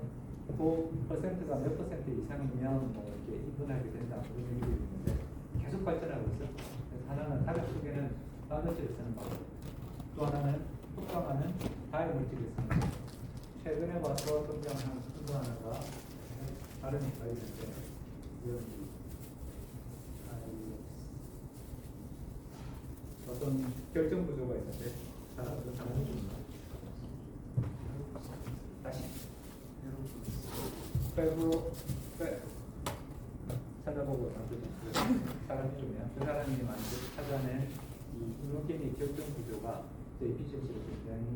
A: 그 퍼센트가 몇 퍼센트 이상이면 뭐 이렇게 인분하게 된다 그런 얘기가 있는데 계속 발전하고 있어요. 그래서 하나는 다른 속에는 반도체를 쓰는 방법, 또 하나는 특강하는 다이 물질을 쓰는 방법. 최근에 와서 등장한 또 하나가 다른 이가 있는데 어떤 결정 구조가 있는데 사람들은 다른 좀 다시 빼고 찾아보고 사람이 좀요. 그 사람이 찾아낸 이 인원계의 결정 구조가 제 에피션시를 굉장히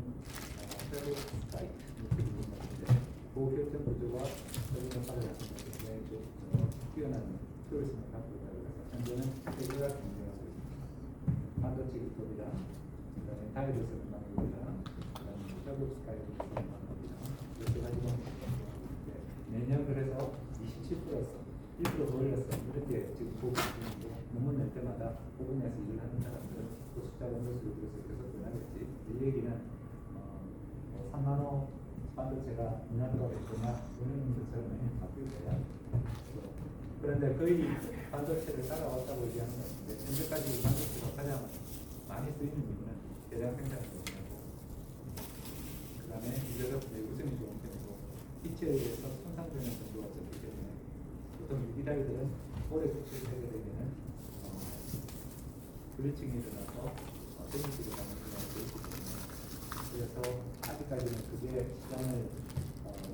A: 페로사이트 이렇게 부르는 것인데 그 결정 구조가 적인 역할을 하는 것이 굉장히 좀 뛰어난 효율성을 갖고 있다고 해서 현재는 세계가 경쟁하고 있습니다. 반도체 기법이랑 그다음에 다이버스 방법이랑 그다음에 페로사이트 방법이랑 이렇게 가지고 내년 그래서 27%였어. 1% 더 올렸어. 이렇게 지금 보고 있는데 논문 낼 때마다 부분에서 일을 하는 사람들은 그 숫자가 몇수로 그래서 계속 변하겠지. 이 얘기는 3나노 반도체가 2나노가 됐거나 이런 것처럼 바뀔 거야. 그런데 거의 반도체를 따라왔다고 얘기하는 것 같은데 현재까지 반도체가 가장 많이 쓰이는 부분은 대량 생산을 의미하고 그 다음에 유전자 내구성이 좋은 편이고 빛에 의해서 손상되는 정도가 적기 때문에 보통 유기다이들은 오래 수치를 하게 되면은 블리칭이 일어나서 데미지가 가는 경우가 있기 때문에 그래서 아직까지는 그게 시장을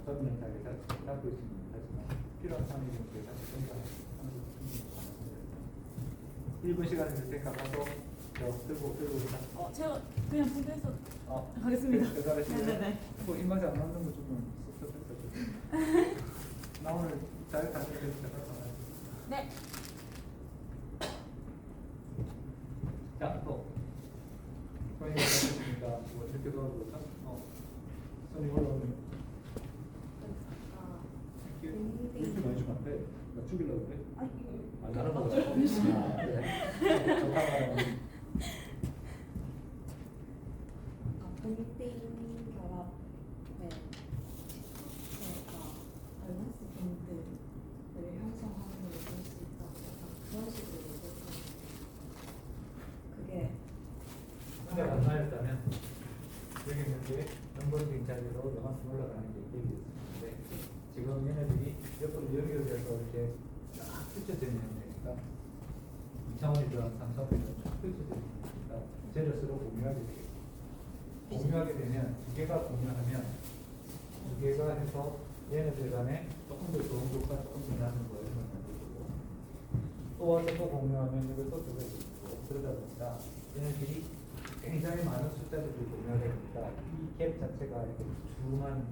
A: 더미넌트하게 잡고 있지는 못하지만 필요한 상황이 되면 다시 생각하는 게 1분 시간을 줄 테니까 가서 들고 있다.
C: 제가 그냥 분해서 가겠습니다. 네네네.
A: 뭐 입맛에 안 맞는 거 좀 섭섭했어. 나 오늘 잘 다녀오겠습니다.
C: 네.
A: 자, 또 선생님 어떠십니까? 뭐 이렇게 도와줄까? 선생님 올라오면 이렇게 많이 주면 안 돼. 나 죽이려고 그래? 나는 먹어. 그래. 좋다.
C: 본팅 결합 네. 제가 밸런스 밴드 형성하는 걸 볼 수 있다고 약간 그런 식으로 얘기했거든요. 그게
A: 근데 만나였다면 여기 있는 게 넘버링 빈자리로 요만큼 올라가는 게 기억이 있었는데 지금 얘네들이 옆으로 연결돼서 이렇게 쫙 펼쳐져 있는 형태니까 2차원이든 3차원이든 쫙 펼쳐져 있는 형태니까 제로스로 공유하게 되겠죠. 공유하게 되면 두 개가 공유하면 두 개가 해서 얘네들 간에 조금 더 좋은 것과 조금 더 낮은 거 이런 걸 만들고 또 와서 또 공유하면 이걸 또 두 개도 있고 그러다 보니까 얘네들이 굉장히 많은 숫자들이 공유하게 되니까 이 갭 자체가 이렇게 중한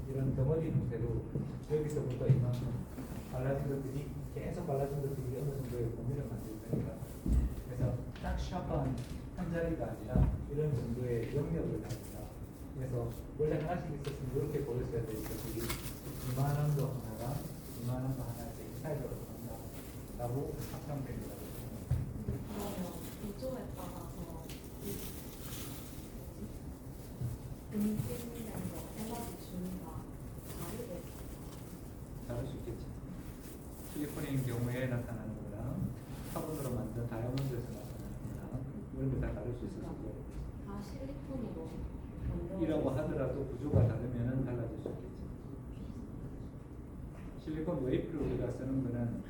A: 이런 덩어리 형태로 여기서부터 이만큼 갈라진 것들이 계속 갈라진 것들이 어느 정도의 공유를 만들니까 그래서 딱 샤프한 한 자리가 아니라 이런 정도의 영역을 가진다. 그래서 원래 하나씩 있었으면 이렇게 보였어야 될 것들이 이만한 거 하나가 이만한 거 하나 이렇게 사이즈로 간다라고 확장됩니다.
C: 그러면 구조에 따라서 이 음식이나 뭐 에너지 주기가 다르게
A: 다를 수 있겠지. 실리콘인 경우에 나타나는 거랑 카본으로 만든 다이아몬드에서 나타나는 거랑 이런 게 다 다를 수 있을 거고
C: 다 실리콘으로 만들어져
A: 이라고 하더라도 구조가 다르면은 달라질 수 있겠지. 실리콘 웨이프를 우리가 쓰는 거는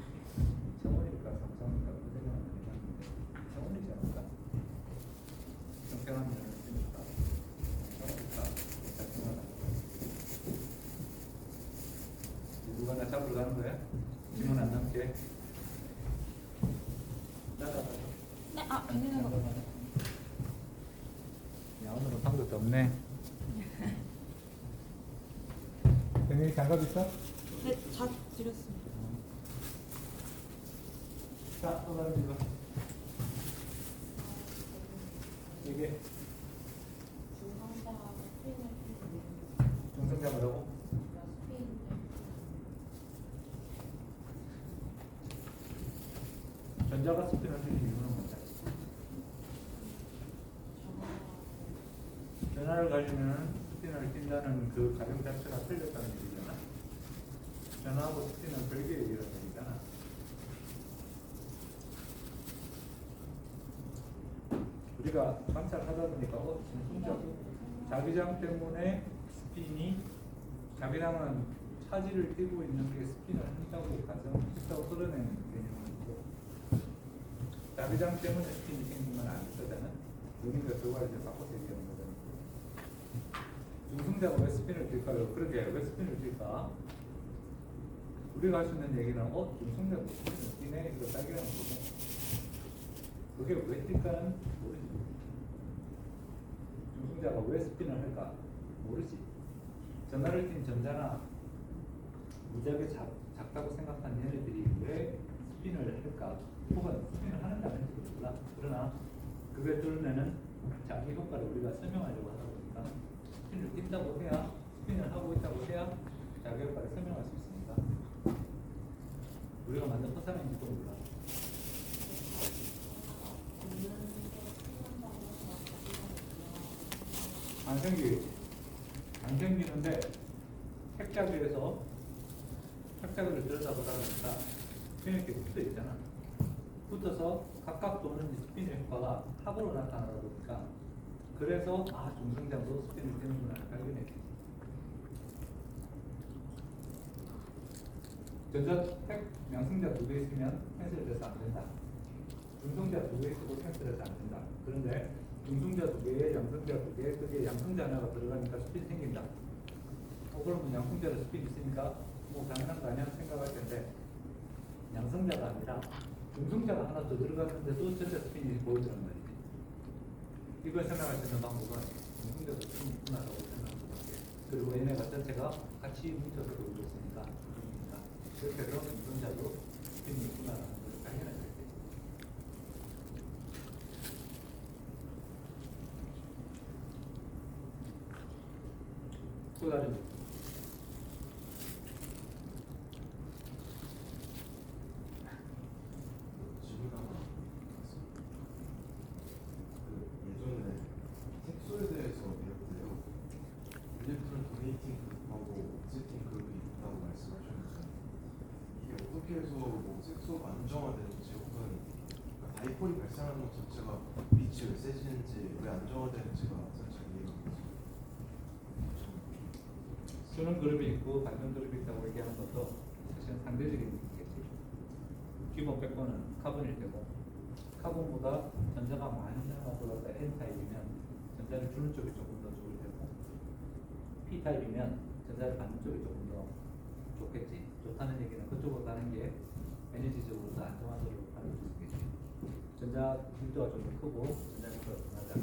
A: 2차원일까 3차원일까 그 생각은 안 해봤는데 2차원이지 않을까? 평평한 면을 쓰니까 2차원일까? 잘 생각합니다. 누가 나 잡으러 가는 거야? 질문 안 남게. 따라가자.
C: 네, 아니면
A: 야, 오늘은 방법도 없네. 병현이 장갑 있어?
C: 네, 다 드렸습니다.
A: 자, 또 다른 거. 이게
C: 중간자가 스피인을 피는
A: 중성자 뭐라고?
C: 스피인인데
A: 전자가 스피너를 띄는 이유는 뭔지 알지? 전하를 가지면 스피너를 띈다는 그 가정 자체가 틀렸다는 얘기잖아. 전하하고 스피너는 별개의 얘기라는 얘기잖아. 우리가 관찰하다 보니까 중성자도 자기장 때문에 스핀이 자기장은 차지를 띄고 있는 게 스핀을 한다고 가정했다고 끌어내는 개념이고 자기장 때문에 스핀이 생기면 안 되잖아. 우리가 그걸 이제 바꿔서 얘기하는 거잖아. 중성자가 왜 스핀을 띨까요? 그러게 왜 스핀을 띨까? 우리가 할 수 있는 얘기는 중성자가 스핀을 띄네 이거 따기라는 거고 그게 왜 띨까는 모르지. 중성자가 왜 스핀을 할까? 모르지. 전하를 띈 전자나 무지하게 작다고 생각한 얘네들이 왜 스핀을 할까? 혹은 스핀을 하는지 안 하는지도 몰라. 그러나 그걸 뚫으면은 자기 효과를 우리가 설명하려고 하다 보니까 스핀을 띈다고 해야 스핀을 하고 있다고 해야 자기 효과를 설명할 수 있습니다. 우리가 만든 허사인지도 몰라. 안 생기겠지. 안 생기는데 핵자기에서 핵자기를 들여다보다 보니까 스핀이 이렇게 붙어 있잖아. 붙어서 각각 도는 스핀의 효과가 합으로 나타나다 보니까 그래서 중성자도 스핀을 띄는구나 발견했지. 전자 핵 양성자 두 개 있으면 캔슬돼서 안 된다. 중성자 두 개 있어도 캔슬해서 안 된다. 그런데 중성자 두 개에 양성자 두 개, 그게 양성자 하나가 들어가니까 스핀 생긴다. 그러면 양성자로 스핀 있으니까 뭐 당연한 거 아니야 생각할 텐데 양성자가 아니라 중성자가 하나 더 들어갔는데도 전자 스핀이 보이더란 말이지. 이걸 설명할 수 있는 방법은 중성자도 스핀이 있구나라고 생각하는 것 같아요. 그리고 얘네가 전체가 같이 뭉쳐서 돌고 있으니까 그렇게 해서 중성자도 스핀이 있구나라는 걸 발견할 수 있어요. 또 다른
B: 질문 하나 예전에 색소에 대해서 배웠는데요. 일렉트론 도네이팅 그룹하고 옥시팅 그룹이 있다고 말씀하셨는데 이게 되는지 왜 안정화 되는지가 사실 이해가 안 가죠.
A: 쓰는 그룹이 있고 받는 그룹이 있다고 얘기하는 것도 사실은 상대적인 얘기겠지. 기본 백번은 카본일 테고 카본보다 전자가 많이 남아돌았다 N타입이면 전자를 주는 쪽이 조금 더 좋을 테고 P타입이면 전자를 받는 쪽이 조금 더 좋겠지. 좋다는 얘기는 그쪽으로 가는 게 에너지적으로 더 안정화적으로 가는 수 있겠지. 전자 밀도가 좀 더 크고 전자 밀도가 더 낮아.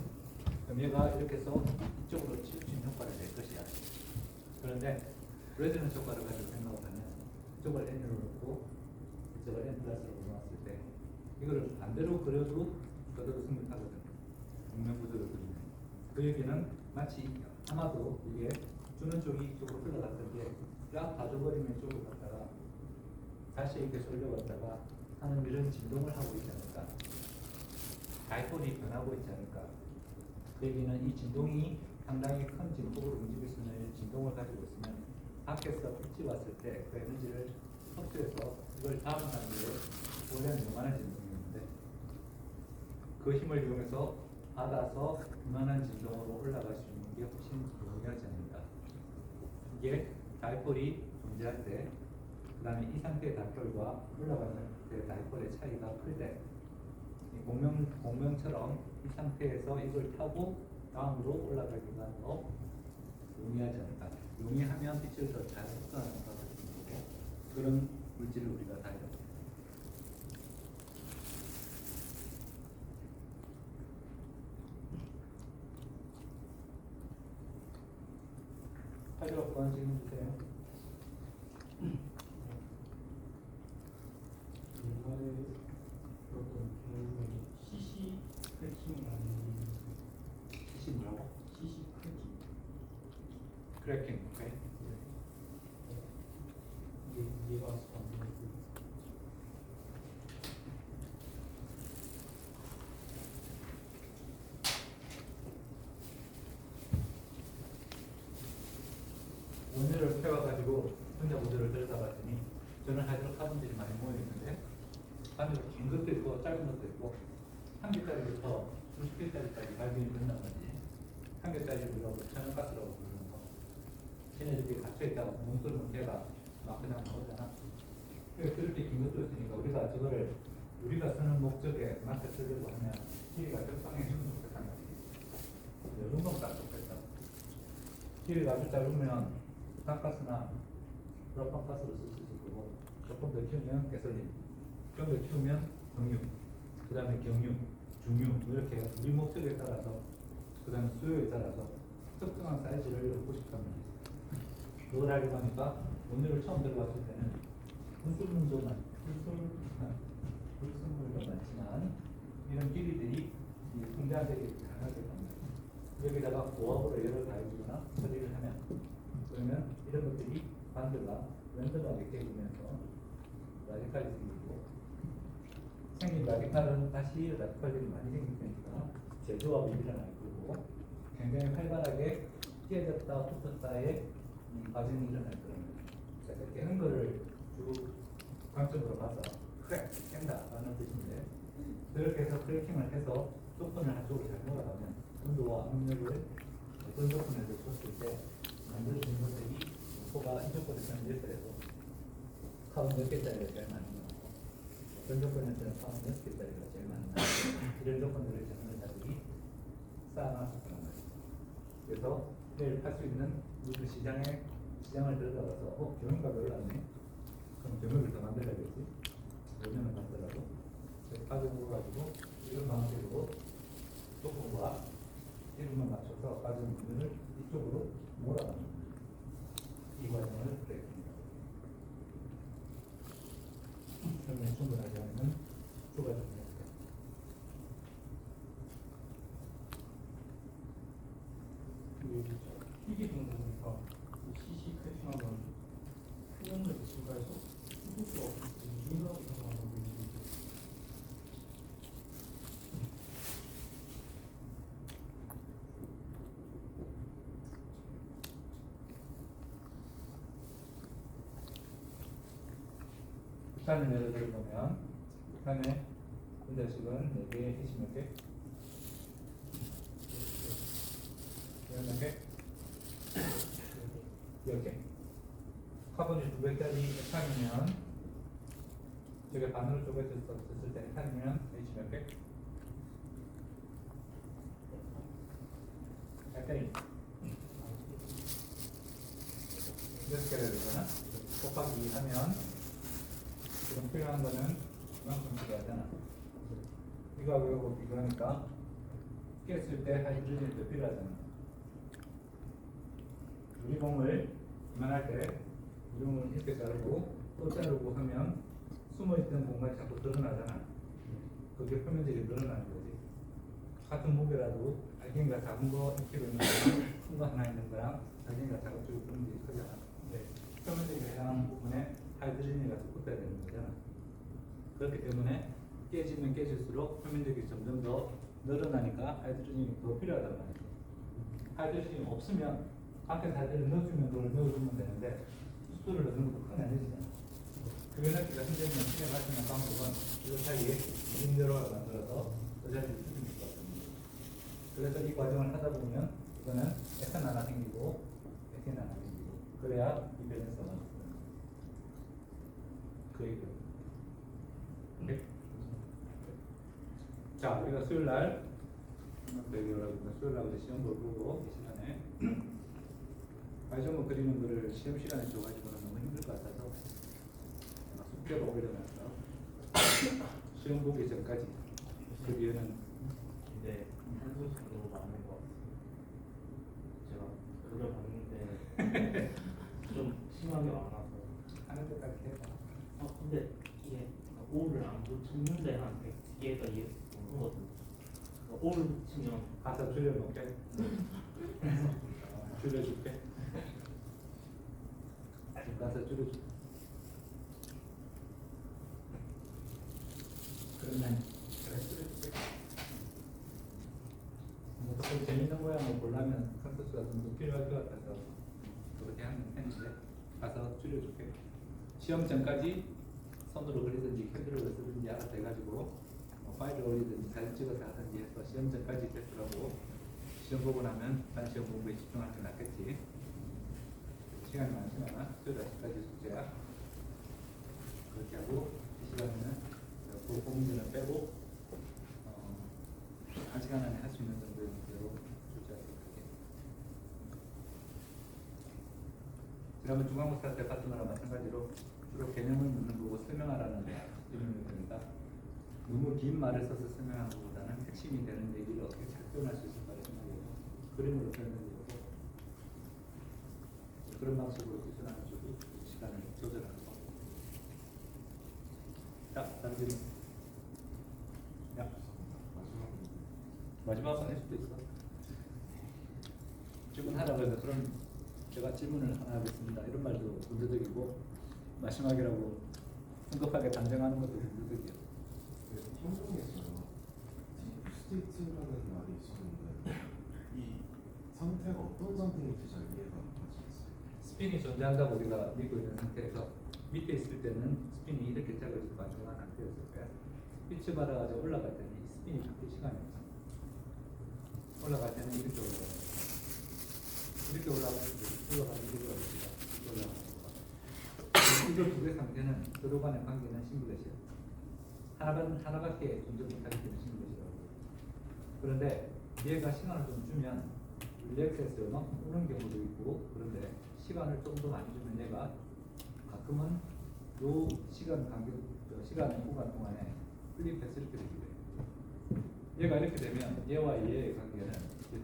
A: 그럼 얘가 이렇게 해서 이쪽으로 치우친 효과를 낼 것이야. 그런데 레즈넌스 효과를 가지고 생각을 하면 이쪽을 N으로 놓고 이쪽을 N 플러스로 놓았을 때 이거를 반대로 그려도 그대로 승부하거든. 공명구조를 그리면 그 얘기는 마치 아마도 이게 주는 쪽이 이쪽으로 흘러갔던 게쫙 가져버리면 이쪽으로 갔다가 다시 이렇게 쏠려갔다가 하는 이런 진동을 하고 있지 않을까. 다이폴이 변하고 있지 않을까. 그 얘기는 이 진동이 상당히 큰 진폭으로 움직일 수 있는 진동을 가지고 있으면 밖에서 빛이 왔을 때 그 에너지를 흡수해서 이걸 다음 단계에 원래는 요만한 진동이었는데 그 힘을 이용해서 받아서 이만한 진동으로 올라갈 수 있는 게 훨씬 용이하지 않을까. 이게 다이폴이 존재할 때 그 다음에 이 상태의 다이폴과 올라가는 상태의 다이폴의 차이가 클 때 공명처럼 이 상태에서 이걸 타고 다음으로 올라가기가 더 용이하지 않을까. 용이하면 빛을 더 잘 흡수하는 것 같은 거고 그런 물질을 우리가 다이다. 파일럿 번 질문 주세요.
D: 옛날에 어떤 경우에 CC 크래킹이라는
A: CC 뭐라고?
D: CC 크래킹
A: 크래킹. 오케이.
D: 이게 이해가 안 되고
A: 원료를 펴가지고 혼자 모델을 들여다봤더니 저는 하이드로카본들이 많이 모여있는데 반대로 긴 것도 있고 짧은 것도 있고 한 개짜리부터 수십 개짜리까지 발견이 된단 말이지. 한 개짜리로 천연가스라고 부르는 거. 걔네들이 갇혀있다가 구멍 뚫으면 걔가 막 그냥 나오잖아. 그렇게 긴 것도 있으니까 우리가 저거를 우리가 쓰는 목적에 맞게 쓰려고 하면 길이가 적당히 주면 좋겠단 말이지. 여러 번 딱 좋겠다. 길이가 아주 짧으면 부탄가스나 프로판가스로 쓸 수 있을 거고 조금 더 키우면 가솔린, 좀 더 키우면 정유, 그 다음에 경유, 중유 이렇게 우리 목적에 따라서 그 다음에 수요에 따라서 특정한 사이즈를 넣고 싶단 말이지. 그걸 하려고 하니까 원료를 처음 들어봤을 때는 불순물도 많지만 이런 길이들이 풍자되게 강하게 갑니다. 여기다가 고압으로 열을 가해주거나 처리를 하면 그러면 이런 것들이 반대가 랜덤하게 깨지면서 라디칼이 생기고 생긴 라디칼은 다시 라디칼들이 많이 생길 테니까 재조합이 일어날 거고 굉장히 활발하게 찢어졌다 붙었다의 과정이 일어날 겁니다. 그래서 깨는 거를 주로 관점으로 봐서 크랙, 깬다 라는 뜻인데 그렇게 해서 크래킹을 해서 조건을 한쪽으로 잘 몰아가면 온도와 압력을 어떤 조건에서 줬을 때 만들어진 것들이 소가 이 조건에 견제해서 카본 몇 개짜리가 제일 많이 나오고 어떤 조건에서는 카본 몇 개짜리가 제일 많이 나오고 이런 조건들을 전문가들이 쌓아놨었단 말이에요. 그래서 내일 팔 수 있는 무슨 시장을 들어가서 경유가 별로 안 해. 그럼 경유를 더 만들어야겠지. 5년을 만들어도 가격으로 가지고 이런 방식으로 조건과 이름만 맞춰서 가진 물건을 이쪽으로 몰아가는 이 과정을 브레이킹이라고 합니다. 설명이 충분하지 않으면 추가적으로
D: 희귀 동사니까 CC 크래킹하면 표현력이 증가해서 수도수가 없을 때 유인하고 들어가는 거
A: 북한을 예를 들어보면 북한의 분자식은 4개, 핵심 몇 개? 몇 개? 10개. 카본이 2배짜리 에탄이면 저게 반으로 쪼개졌을 때 에탄이면 H 몇 개? 에탄이 몇 개를 되잖아? 곱하기 2 하면 지금 필요한 거는 이만큼 필요하잖아. 이거하고 이거 비교하니까 깼을 때 하이드로젠이 더 필요하잖아. 유리봉을 이만할 때 유리봉을 이렇게 자르고 또 자르고 하면 숨어있던 공간이 자꾸 드러나잖아. 그게 표면적이 늘어나는 거지. 같은 무게라도 알갱이가 작은 거 1kg 있는 거랑 큰 거 하나 있는 거랑 알갱이가 작업적으로 표면적이 크잖아. 표면적이 해당하는 부분에 하이드로젠이 가서 붙어야 되는 거잖아. 그렇기 때문에 깨지면 깨질수록 표면적이 점점 더 늘어나니까 하이드로젠이 더 필요하단 말이죠. 하이드로젠이 없으면 밖에 하이드로젠을 넣어주면 그걸 넣어주면 되는데 수소를 넣는 것도 큰 아니지잖아. 교연학기가 선생님이 진행하시는 방법은 이 사이에 인대로를 만들어서 그 자리를 수준일 것 같습니다. 그래서 이 과정을 하다 보면 이거는 에탄 하나 생기고 에탄 하나 생기고 그래야 이 밸런스가 맞습니다. 그 얘기요. 오케이? 자, 우리가 수요일날 수요일날 시험도 보고 이 시간에 발전문 그리는 거를 시험 시간에 줘가지고는 너무 힘들 것 같아서 숙제로 올려놨어. 시험 보기 전까지 그 뒤에는
D: 근데 한소수가 너무 많은 것 같아요. 제가 그려봤는데 좀 심하게 많아서.
A: 하는 데까지 해봐.
D: 근데 이게 5를 안 붙였는데 한 100개가 이게 오는 거거든요. 5를 붙이면
A: 가서 줄여놓게. 줄여줄게. 지금 가서 줄여줄게. 그러면 그래 줄여줄게. 뭐 조금 재밌는 모양을 보려면 컨텐츠가 좀 더 필요할 것 같아서 그렇게 하는 편인데 가서 줄여줄게. 시험 전까지 손으로 그리든지 캔들을 쓰든지 알아서 해가지고 뭐 파일을 올리든지 사진 찍어서 하든지 해서 시험 전까지 테스트하고 시험 보고 나면 단 시험 공부에 집중하는 게 낫겠지. 시간이 많지만 수요일 아침까지 숙제야. 그렇게 하고 이 시간에는 그 고민들은 빼고 한 시간 안에 할 수 있는 정도의 문제로 출제하도록 할게. 그러면 중간고사 때 같은 거랑 마찬가지로 주로 개념을 묻는 거고 설명하라는 의미가 됩니다. 너무 긴 말을 써서 설명하는 것보다는 핵심이 되는 얘기를 어떻게 잘 표현할 수 있을까를 생각해서 그림으로 설명드리고 그런 방식으로 기술하는 쪽이 시간을 조절하는 거. 자, 다른 질문. 야, 마지막은 할 수도 있어. 질문하라고 해서 그럼 제가 질문을 하나 하겠습니다. 이런 말도 문제적이고 마지막이라고 성급하게 단정하는 것도 문제적이에요.
E: 성경에서 스테이트라는 말이 있었는데 이 상태가 어떤 상태인지 잘 이해가 안 가졌어요.
A: 스핀이 존재한다고 우리가 믿고 있는 상태에서 밑에 있을 때는 스핀이 이렇게 작아지고 안정한 상태였을 거야. 빛을 받아가지고 올라갈 때는 이 스핀이 바뀔 시간이 없어. 올라갈 때는 이렇게 올라가요. 이렇게 올라가는 이렇게 올라가는 이거 두 개 상태는 서로 간의 관계는 싱글렛이야. 하나밖에 존재 못하기 때문에 싱글렛이라고. 그런데 얘가 시간을 좀 주면 릴렉스에서 막 오는 경우도 있고 그런데 시간을 좀 더 많이 주면 얘가 가끔은 요 시간 구간 동안에 플립해서 이렇게 되기도 해요. 얘가 이렇게 되면 얘와 얘의 관계는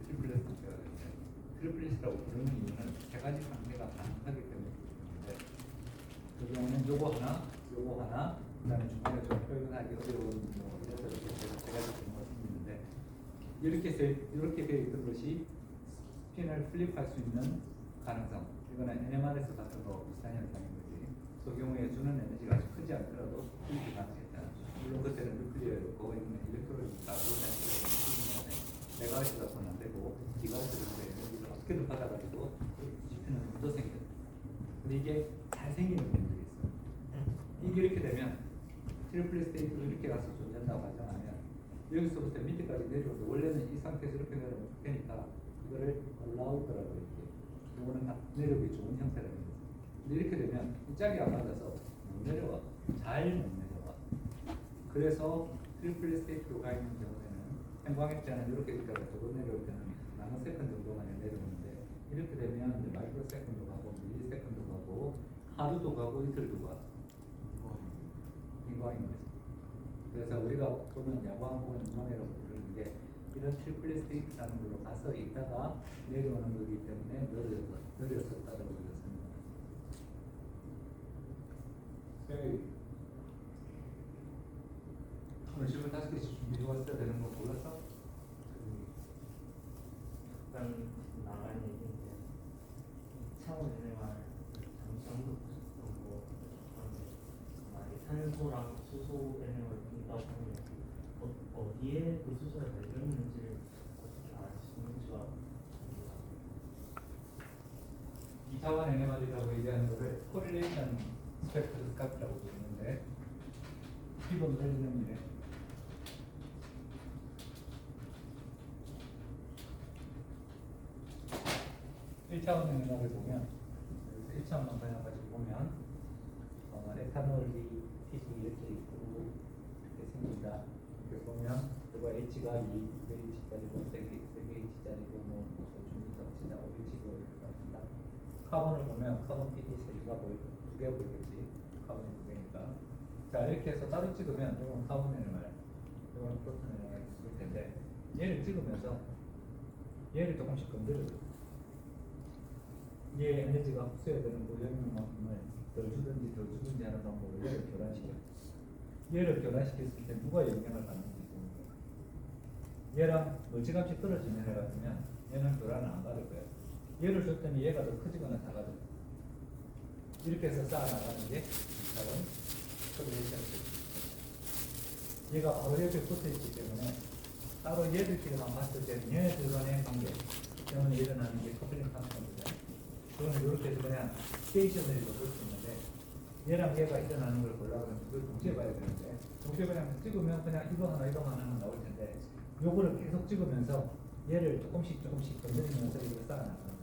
A: 트리플렛 상태가 되는데 트리플렛이라고 부르는 이유는 세 가지 상태가 가능하기 때문인데 그 경우는 요거 하나, 그다음에 중간에 좀 표현하기 어려운 뭐 이래서 이렇게 세 가지 경우가 생기는데 이렇게 되어 있던 것이 스핀을 플립할 수 있는 가능성. 이거는 NMR에서 봤던 거 비슷한 현상인 거지. 그 경우에 주는 에너지가 아주 크지 않더라도 플립이 가능했잖아. 물론 그때는 뉴클리어에 거기 있는 일렉트론이 다 메가헤르츠 갖고는 안 되고 기가헤르츠 정도의 에너지를 어떻게든 받아가지고 스핀은 좀 더 생겨. 근데 이게 잘 생기는 분들이 있어. 이게 이렇게 되면 트리플릿 스테이트로 이렇게 가서 존재한다고 가정하면 여기서부터 밑에까지 내려오는데 원래는 이 상태에서 이렇게 내려오면 좋으니까 이거를 allowed라고 이렇게. 이거는 딱 내려오기 좋은 형태라는 거죠. 근데 이렇게 되면 이 짝이 안 맞아서 못 내려와. 잘 못 내려와. 그래서 트리플 스테이트로 가 있는 경우에는 행광입자는 이렇게 있다가 저거 내려올 때는 나노 세컨드 정도만 내려오는데 이렇게 되면 이제 마이크로 세컨드 가고 밀리 세컨드 가고 하루도 가고 이틀도 가. 인광인 거죠. 그래서 우리가 보면 야광 혹은 인광이라고 부르는 게 이런 트리플 스테이트라는 걸로 가서 있다가 내려오는 거기 때문에 느렸었다고 그랬습니다. 오늘 질문 5개씩 준비해 왔어야 되는 거 몰랐어?
F: 약간 나간 얘기인데 차원 NMR 잠시 언급하셨던 거 만약에 산소랑 수소 NMR 빈다고 하면 어디에 그 수소가 발견했는지를 어떻게 아시는지가 궁금합니다.
A: 2차원 NMR이라고 얘기하는 거를 코릴레이션 스펙트로스코피라고 부르는데 기본 원리는 이래. 1차원 NMR을 보면 1차원만 그냥 가지고 보면 에탄올이 TG 이렇게 있고 이렇게 생긴다. 이렇게 보면 그거 H가 2H짜리고 3H짜리고 뭐 중립성치다 5H고 이렇게 나옵니다. 카본을 보면 카본 PDC가 보이고 2개 보이겠지. 카본이 2개니까. 자 이렇게 해서 따로 찍으면 이건 카본 NMR, 이건 프로톤 NMR 있을 텐데 얘를 찍으면서 얘를 조금씩 건드려요. 얘 에너지가 흡수해야 되는 고연료만큼을 덜 주든지 덜 주든지 하는 방법으로 얘를 교란시켜. 얘를 교란시켰을 때 누가 영향을 받는지 보는 거야. 얘랑 멀찌감치 떨어진 애를 같으면 얘는 교란을 안 받을 거야. 얘를 줬더니 얘가 더 크지거나 작아져. 이렇게 해서 쌓아나가는 게 이차원 커뮤니케이션. 얘가 바로 옆에 붙어있기 때문에 따로 얘들끼리만 봤을 때는 얘네들 간의 관계 때문에 일어나는 게 커플링 상태입니다. 그거는 이렇게 해서 그냥 스테이셔너리로 볼 수 있는데 얘랑 얘가 일어나는 걸 보려면 그걸 동시에 봐야 되는데 동시에 그냥 찍으면 그냥 이거 하나 나올 텐데 요거를 계속 찍으면서 얘를 조금씩 건드리면서 이걸 쌓아나가는 거예요.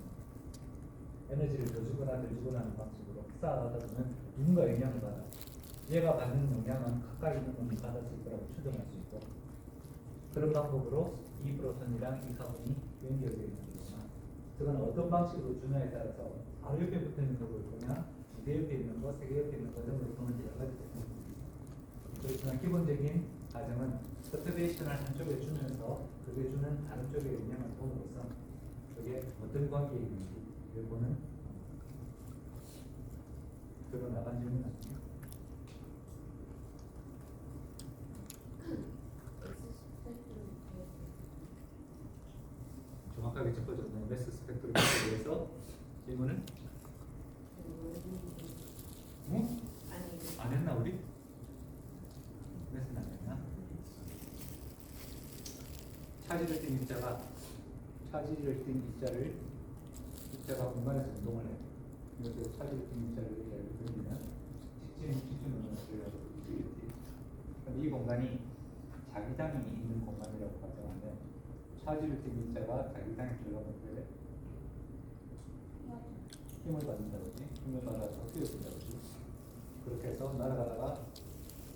A: 에너지를 더 주거나 덜 주거나 하는 방식으로 쌓아가다 보면 누군가 영향을 받아. 얘가 받는 영향은 가까이 있는 놈이 받았을 거라고 추정할 수 있고 그런 방법으로 이 프로톤이랑 이 카본이 연결되어 있는 거지만 그건 어떤 방식으로 주냐에 따라서 바로 옆에 붙어 있는 거 볼 거냐, 2개 옆에 있는 거, 3개 옆에 있는 거 등으로 보면 여러 가지 됩니다. 그렇지만 기본적인 과정은 퍼터베이션을 한쪽에 주면서 그게 주는 다른 쪽에 영향을 봄으로써 그게 어떤 관계에 있는지 보는 그런 나간 질문 같습니다. 정확하게 짚어줬네요. 매스 스펙트럼에 대해서 질문은? 응? 안 했나 우리? 매스는 안 했나? 차지를 띈 입자가 공간에서 운동을 해. 그래서 차지를 띈 입자를 이렇게 돌리면 직진으로 들려서 움직이겠지. 그럼 이 공간이 자기장이 있는 공간이라고 가정하면 차지를 띈 입자가 자기장에 들어가면 돼. 힘을 받는다고 그러지. 힘을 받아서 휘어진다고 그러지. 그렇게 해서 날아가다가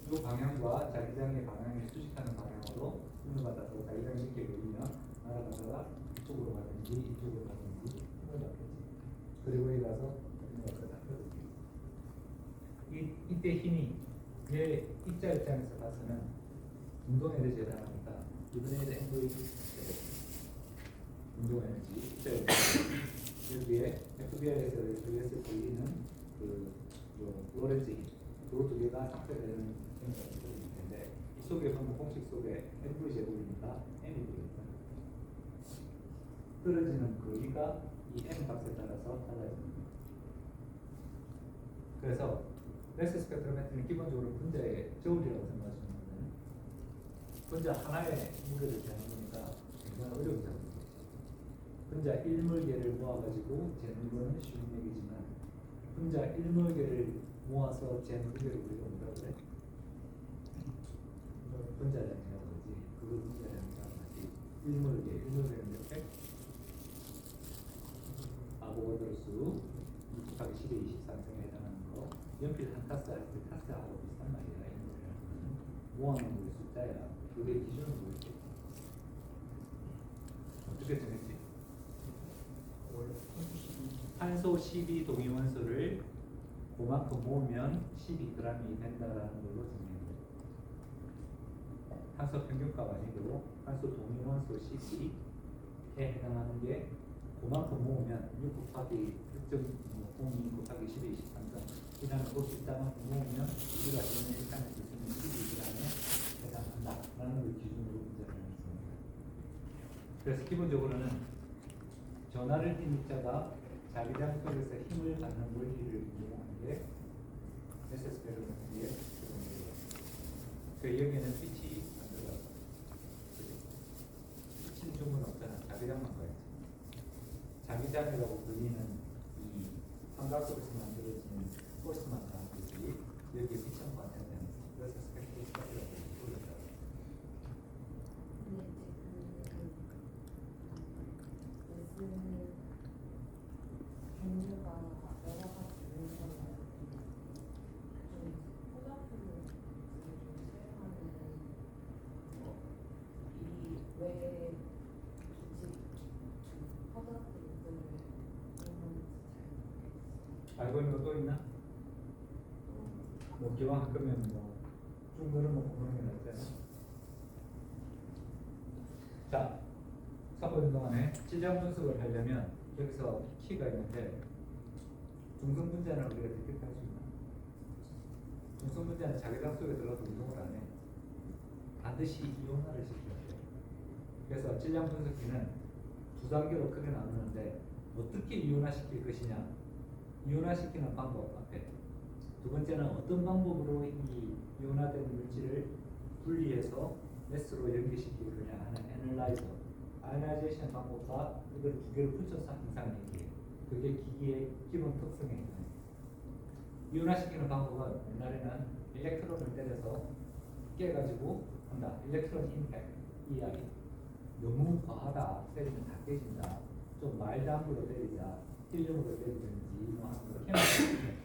A: 이 방향과 자기장의 방향이 수직하는 방향으로 힘을 받아서 자기장이 이렇게 열리면 날아가다가 이쪽으로 가든지 이쪽으로 가든지 힘을 받겠지. 그리고 여기 가서 힘을 받아서 펴든지. 이때 힘이 얘 입자 입장에서 봤으면 운동 에너지에 해당하니까 이번에 MV 운동 에너지 입자 에너지 여기에 FBR에서 했을 때 우리는 그 로렌츠 힘, 두 개가 삭제되는 텐데 이 속에 보면 공식 속에 MV 제곱이니까 M이 되겠다. 떨어지는 거리가 이 M 값에 따라서 달라집니다. 그래서 매스 스펙트로메트리는 기본적으로 분자의 저울이라고 생각하시면 되는 분자 하나의 무게를 재는 거니까 굉장히 어려운 작업이죠. 분자 1몰개를 모아가지고 재는 거는 쉬운 얘기지만 분자 1몰개를 모아서 재는 무게를 우리가 뭐라고 그래? 분자량이라고 그러지. 그걸 분자량이라고 하지. 1몰개는 이렇게 원수 2 곱하기 10의 23승에 해당하는 거 연필 한 타스 할 때 타스하고 비슷한 말이야. 모아놓은 거 숫자야. 그게 기준은 뭐였지? 어떻게 정했지? 탄소 12 동위 원소를 그만큼 모으면 12g이 된다라는 걸로 정리한 거예요. 탄소 평균값 아니고 탄소 동위 원소 12에 해당하는 게 그만큼 모으면 6 곱하기 특정 동위 곱하기 10의 23점 이라는 그 숫자만큼 모으면 우리가 저는 일단에 쓰는 12g에 해당한다라는 걸 기준으로 문제를 했습니다. 그래서 기본적으로는 전하를 띤 입자가 자기장 속에서 힘을 받는 원리를 이용하는 게 SS 베르노트의 기본이에요. 그 여기에는 스위치 안 들어가요. 스위치는 전문 없잖아. 자기장만 가야지. 자기장이라고 불리는 이 환각 속에서 만들어지는 포스만 가듯이 여기에 미천과 된다는 그래서 스펙트로스코피라고 부르죠.
G: 근데 이제 그 종류가 여러 가지 있는데 좀 포장품을 좀 사용하는 이왜 굳이 포장품을 이용하는지
A: 알고 있는 거 또 있나? 뭐 기왕 할 거면 뭐쭉 늘어놓고 그런 게 낫잖아. 자, 3번 동안에 질량 분석을 하려면 여기서 키가 있는데 중성 분자는 우리가 어떻게 할 수 있나? 중성 분자는 자기장 속에 들어가서 운동을 안 해. 반드시 이온화를 시켜야 돼. 그래서 질량 분석기는 두 단계로 크게 나누는데 어떻게 이온화시킬 것이냐? 이온화시키는 방법 앞에 두 번째는 어떤 방법으로 이 이온화된 물질을 분리해서 S로 연기시킬 거냐 하는 애널라이저 아이오나이제이션 방법과 이걸 두 개를 붙여서 항상 얘기해요. 그게 기기의 기본 특성에 있는 이온화시키는 방법은 옛날에는 일렉트론을 때려서 깨가지고 한다. 일렉트론 임팩트 EI 너무 과하다. 때리면 다 깨진다. 좀 마일드한 걸로 때리자. 힐륨으로 때리든지 뭐 하는 거 케미컬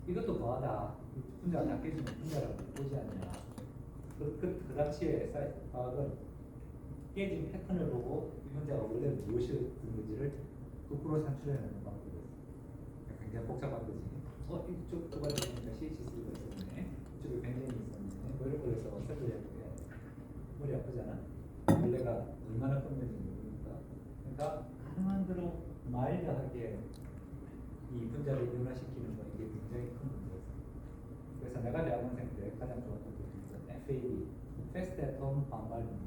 A: 이것도 과하다. 분자가 다 깨지면 분자라고 보지 않냐. 그 당시에 과학은 깨진 패턴을 보고 이 분자가 원래 무엇이었던 건지를 거꾸로 산출해내는 방법이었어요. 굉장히 복잡한 거지. 이쪽 도발되니까 CH3가 있었네. 이쪽에 벤젠이 있었네. 뭐 이런 걸 해서 설계를 해야 돼. 머리 아프잖아. 원래가 얼마나 컸는지 모르니까. 그러니까 가능한 대로 마일드하게 이 분자를 변화시키는 거 이게 굉장히 큰 문제였어요. 그래서 내가 대학원생 때 가장 좋았던 것은 FAB, Fast Atom Bombardment,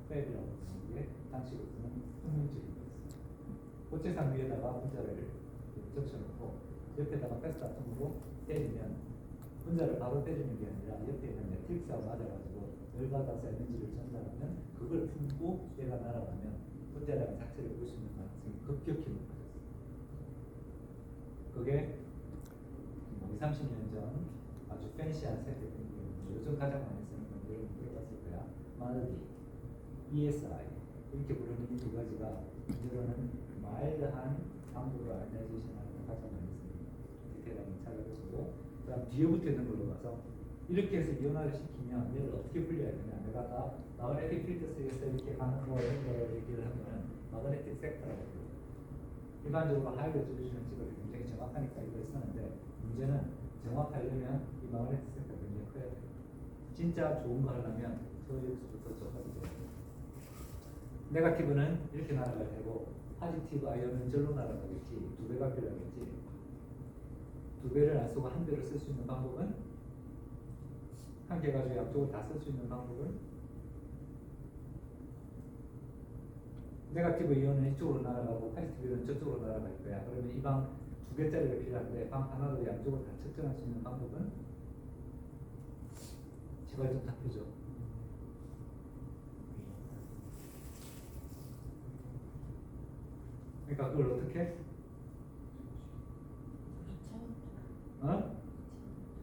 A: FAB라고 부르는 게 당시로서는 혁명적인 거였어요. 고체상 위에다가 분자를 적셔놓고 옆에다가 Fast Atom으로 때리면 분자를 바로 때리는 게 아니라 옆에 있는 매트릭스하고 맞아가지고 열받아서 에너지를 전달하면 그걸 품고 얘가 날아가면 분자량 자체를 볼 수 있는 가능성이 급격히 높아졌어요. 그게 20, 30년 전 아주 팬시한 세트들이고 요즘 가장 많이 쓰는 건 여러분 들어봤을 거야. 마르디, ESI 이렇게 부르는 이 두 가지가 이제로는 마일드한 방법으로 아이오나이제이션하는 걸 가장 많이 씁니다. 디테일하게 찾아보시고 그다음 뒤에 붙어 있는 걸로 가서 이렇게 해서 이온화를 시키면 얘를 어떻게 분리해야 되냐. 내가 아까 마그네틱 필드 속에서 이렇게 가는 거 이런 거 얘기를 하면 마그네틱 섹터라고 해요. 일반적으로 하이 레졸루션 찍을 때 굉장히 정확하니까 이걸 쓰는데 문제는 정확하려면 이 마그네틱 섹터가 굉장히 커야 돼요. 진짜 좋은 거 하려면 소유수부터 적합이 돼야 돼요. 네거티브는 이렇게 날아갈 테고 포지티브 아이언은 절로 날아가겠지. 두 배가 필요하겠지. 두 배를 안 쓰고 한 배를 쓸 수 있는 방법은 한 개 가지고 양쪽을 다 쓸 수 있는 방법은 네거티브 이온은 이쪽으로 날아가고 포지티브 이온은 저쪽으로 날아갈 거야. 그러면 이 방 두 개짜리가 필요한데 방 하나로 양쪽을 다 측정할 수 있는 방법은 제발 좀 답해줘. 그러니까 그걸 어떻게? 어?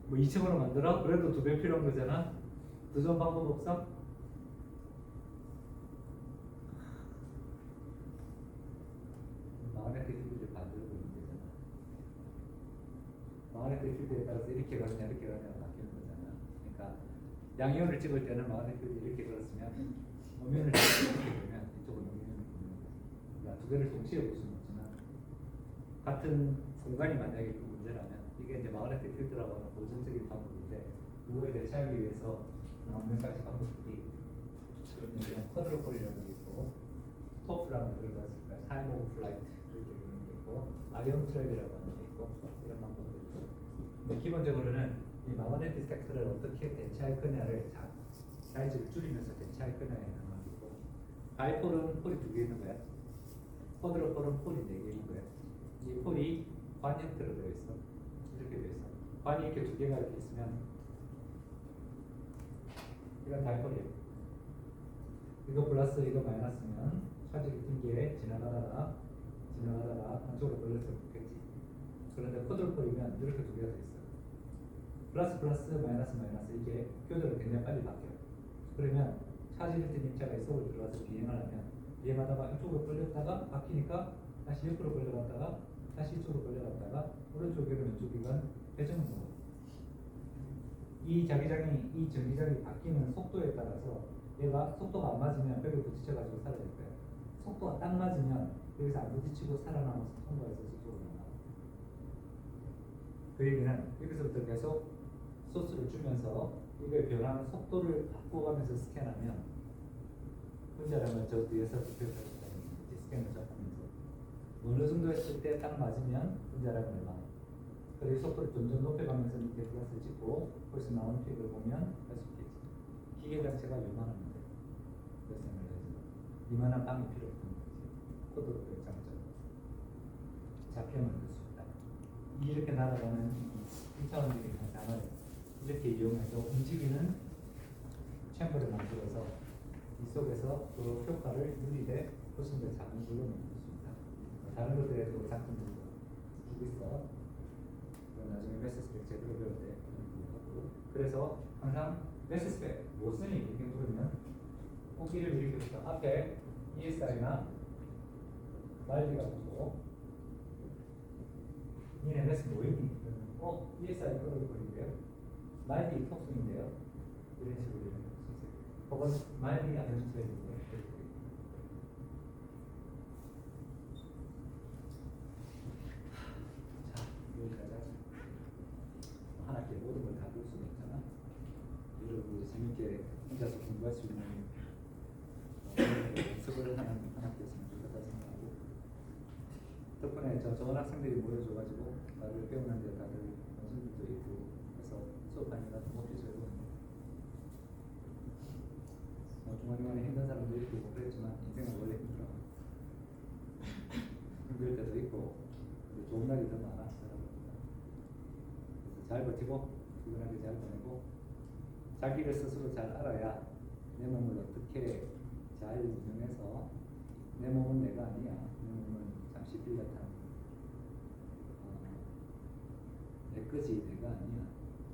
A: 뭐 2층으로 만들어? 그래도 두 배 필요한 거잖아? 더 좋은 방법 없어? 마그네틱 필드를 만들고 있는 거잖아. 마그네틱 필드에 따라서 이렇게 가느냐 이렇게 가느냐가 바뀌는 거잖아. 그러니까 양이온을 찍을 때는 마그네틱 필드 이렇게 걸었으면 음연을 찍을 때 이렇게 되면 이쪽은 음연이 보는 거지. 그러니까 두 개를 동시에 볼 수는 없지만 같은 공간이 만약에 그 문제라면 이게 이제 마그네틱 필드라고 하는 고전적인 방법인데 그거에 대처하기 위해서 나온 몇 가지 방법들이 그런 쿼드로폴이라는 게 있고 토프라는 걸 들어봤을까요? 타임 오브 플라이트 이렇게 그런 게 있고 아이언 트랩이라고 하는 게 있고 이런 방법들이 있고 근데 기본적으로는 이 마그네틱 섹터를 어떻게 대체할 거냐를 사이즈를 줄이면서 대체할 거냐에 관계고 바이폴은 폴이 2개 있는 거야. 쿼드로폴은 폴이 4개 있는 거야. 이 폴이 관 형태로 되어 있어. 이렇게 되어 있어. 관이 이렇게 2개가 이렇게 있으면 이건 바이폴이에요. 이거 플러스 이거 마이너스면 차질이 튕기에 지나가다가 한쪽으로 걸려서 붙겠지. 그런데 쿼드로폴이면 이렇게 2개가 되어 있어. 플러스 플러스 마이너스 마이너스 이게 교도로 굉장히 빨리 바뀌어요. 그러면 차질리트 입자가 이 속으로 들어가서 비행을 하면 비행하다가 이쪽으로 걸렸다가 바뀌니까 다시 옆으로 걸려갔다가 다시 이쪽으로 걸려갔다가 오른쪽이든 왼쪽이든 배정은 거고 이 자기장이 이 전기장이 바뀌는 속도에 따라서 얘가 속도가 안 맞으면 벽에 부딪혀가지고 사라질 거예요. 속도가 딱 맞으면 여기서 안 부딪히고 살아남아서 통과해서 저쪽으로 나가. 그 얘기는 여기서부터 계속 소스를 주면서 이거의 변하는 속도를 바꿔가면서 스캔하면 분자량을 저 뒤에서 스캔을 하면서 어느 정도 했을 때 딱 맞으면 분자량은 얼마. 그리고 속도를 점점 높여가면서 밑에 플러스를 찍고 거기서 나오는 픽을 보면 할 수 있겠지. 기계 자체가 요만합니다. 그래서 이만한 빵이 필요 없는 거지. 코드로의 장점. 잡혀 만들 수 있다. 이렇게 날아가는 1차원적인 현상을 이렇게 이용해서 움직이는 챔버를 만들어서 이 속에서 그 효과를 유리에 훨씬 더 작은 걸로 만들 수 있다. 다른 것들에도 장점들도 주고 있어. 나중에 메스 스펙 제대로 배울 때 그래서 항상 메스 스펙 못 쓰니 이렇게 물으면 꼭지를 이렇게 붙여 앞에 ESI나 말리가 붙고 니네 메스 모임이 ESI 끌어버리고요 말리 톡송인데요 이런 식으로 되는 거죠. 혹은 말리 아이언 트레이드인데요. 자 여기까지 하자. 한 학기에 모든 걸 다 볼 수는 없잖아. 여러분들이 재밌게 혼자서 공부할 수 있는 연습을 하는 한 학기였으면 좋겠다 생각하고 덕분에 좋은 학생들이 모여줘가지고 나를 배우는데 다들 원생들도 있고 그래서 수업하니까 너무 즐거웠는데 중간중간에 힘든 사람도 있고 그랬지만 인생은 원래 힘들어. 힘들 때도 있고 좋은 날이 더 많아. 잘 버티고 피곤하게 잘 보내고 자기를 스스로 잘 알아야 내 몸을 어떻게 잘 운영해서 내 몸은 내가 아니야. 내 몸은 잠시 빌렸다. 내 거지 내가 아니야.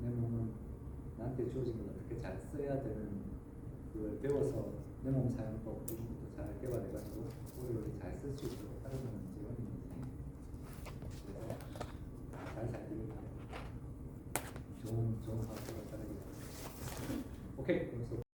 A: 내 몸은 나한테 주어진 걸 어떻게 잘 써야 되는 그걸 배워서 내 몸 사용법 이런 것도 잘 개발해가지고 우리를 잘 쓸 수 있도록 하려는 지원이지. 그래서 잘 살기를 바랍니다. 좋은 학교를 따르기 바랍니다. 오케이.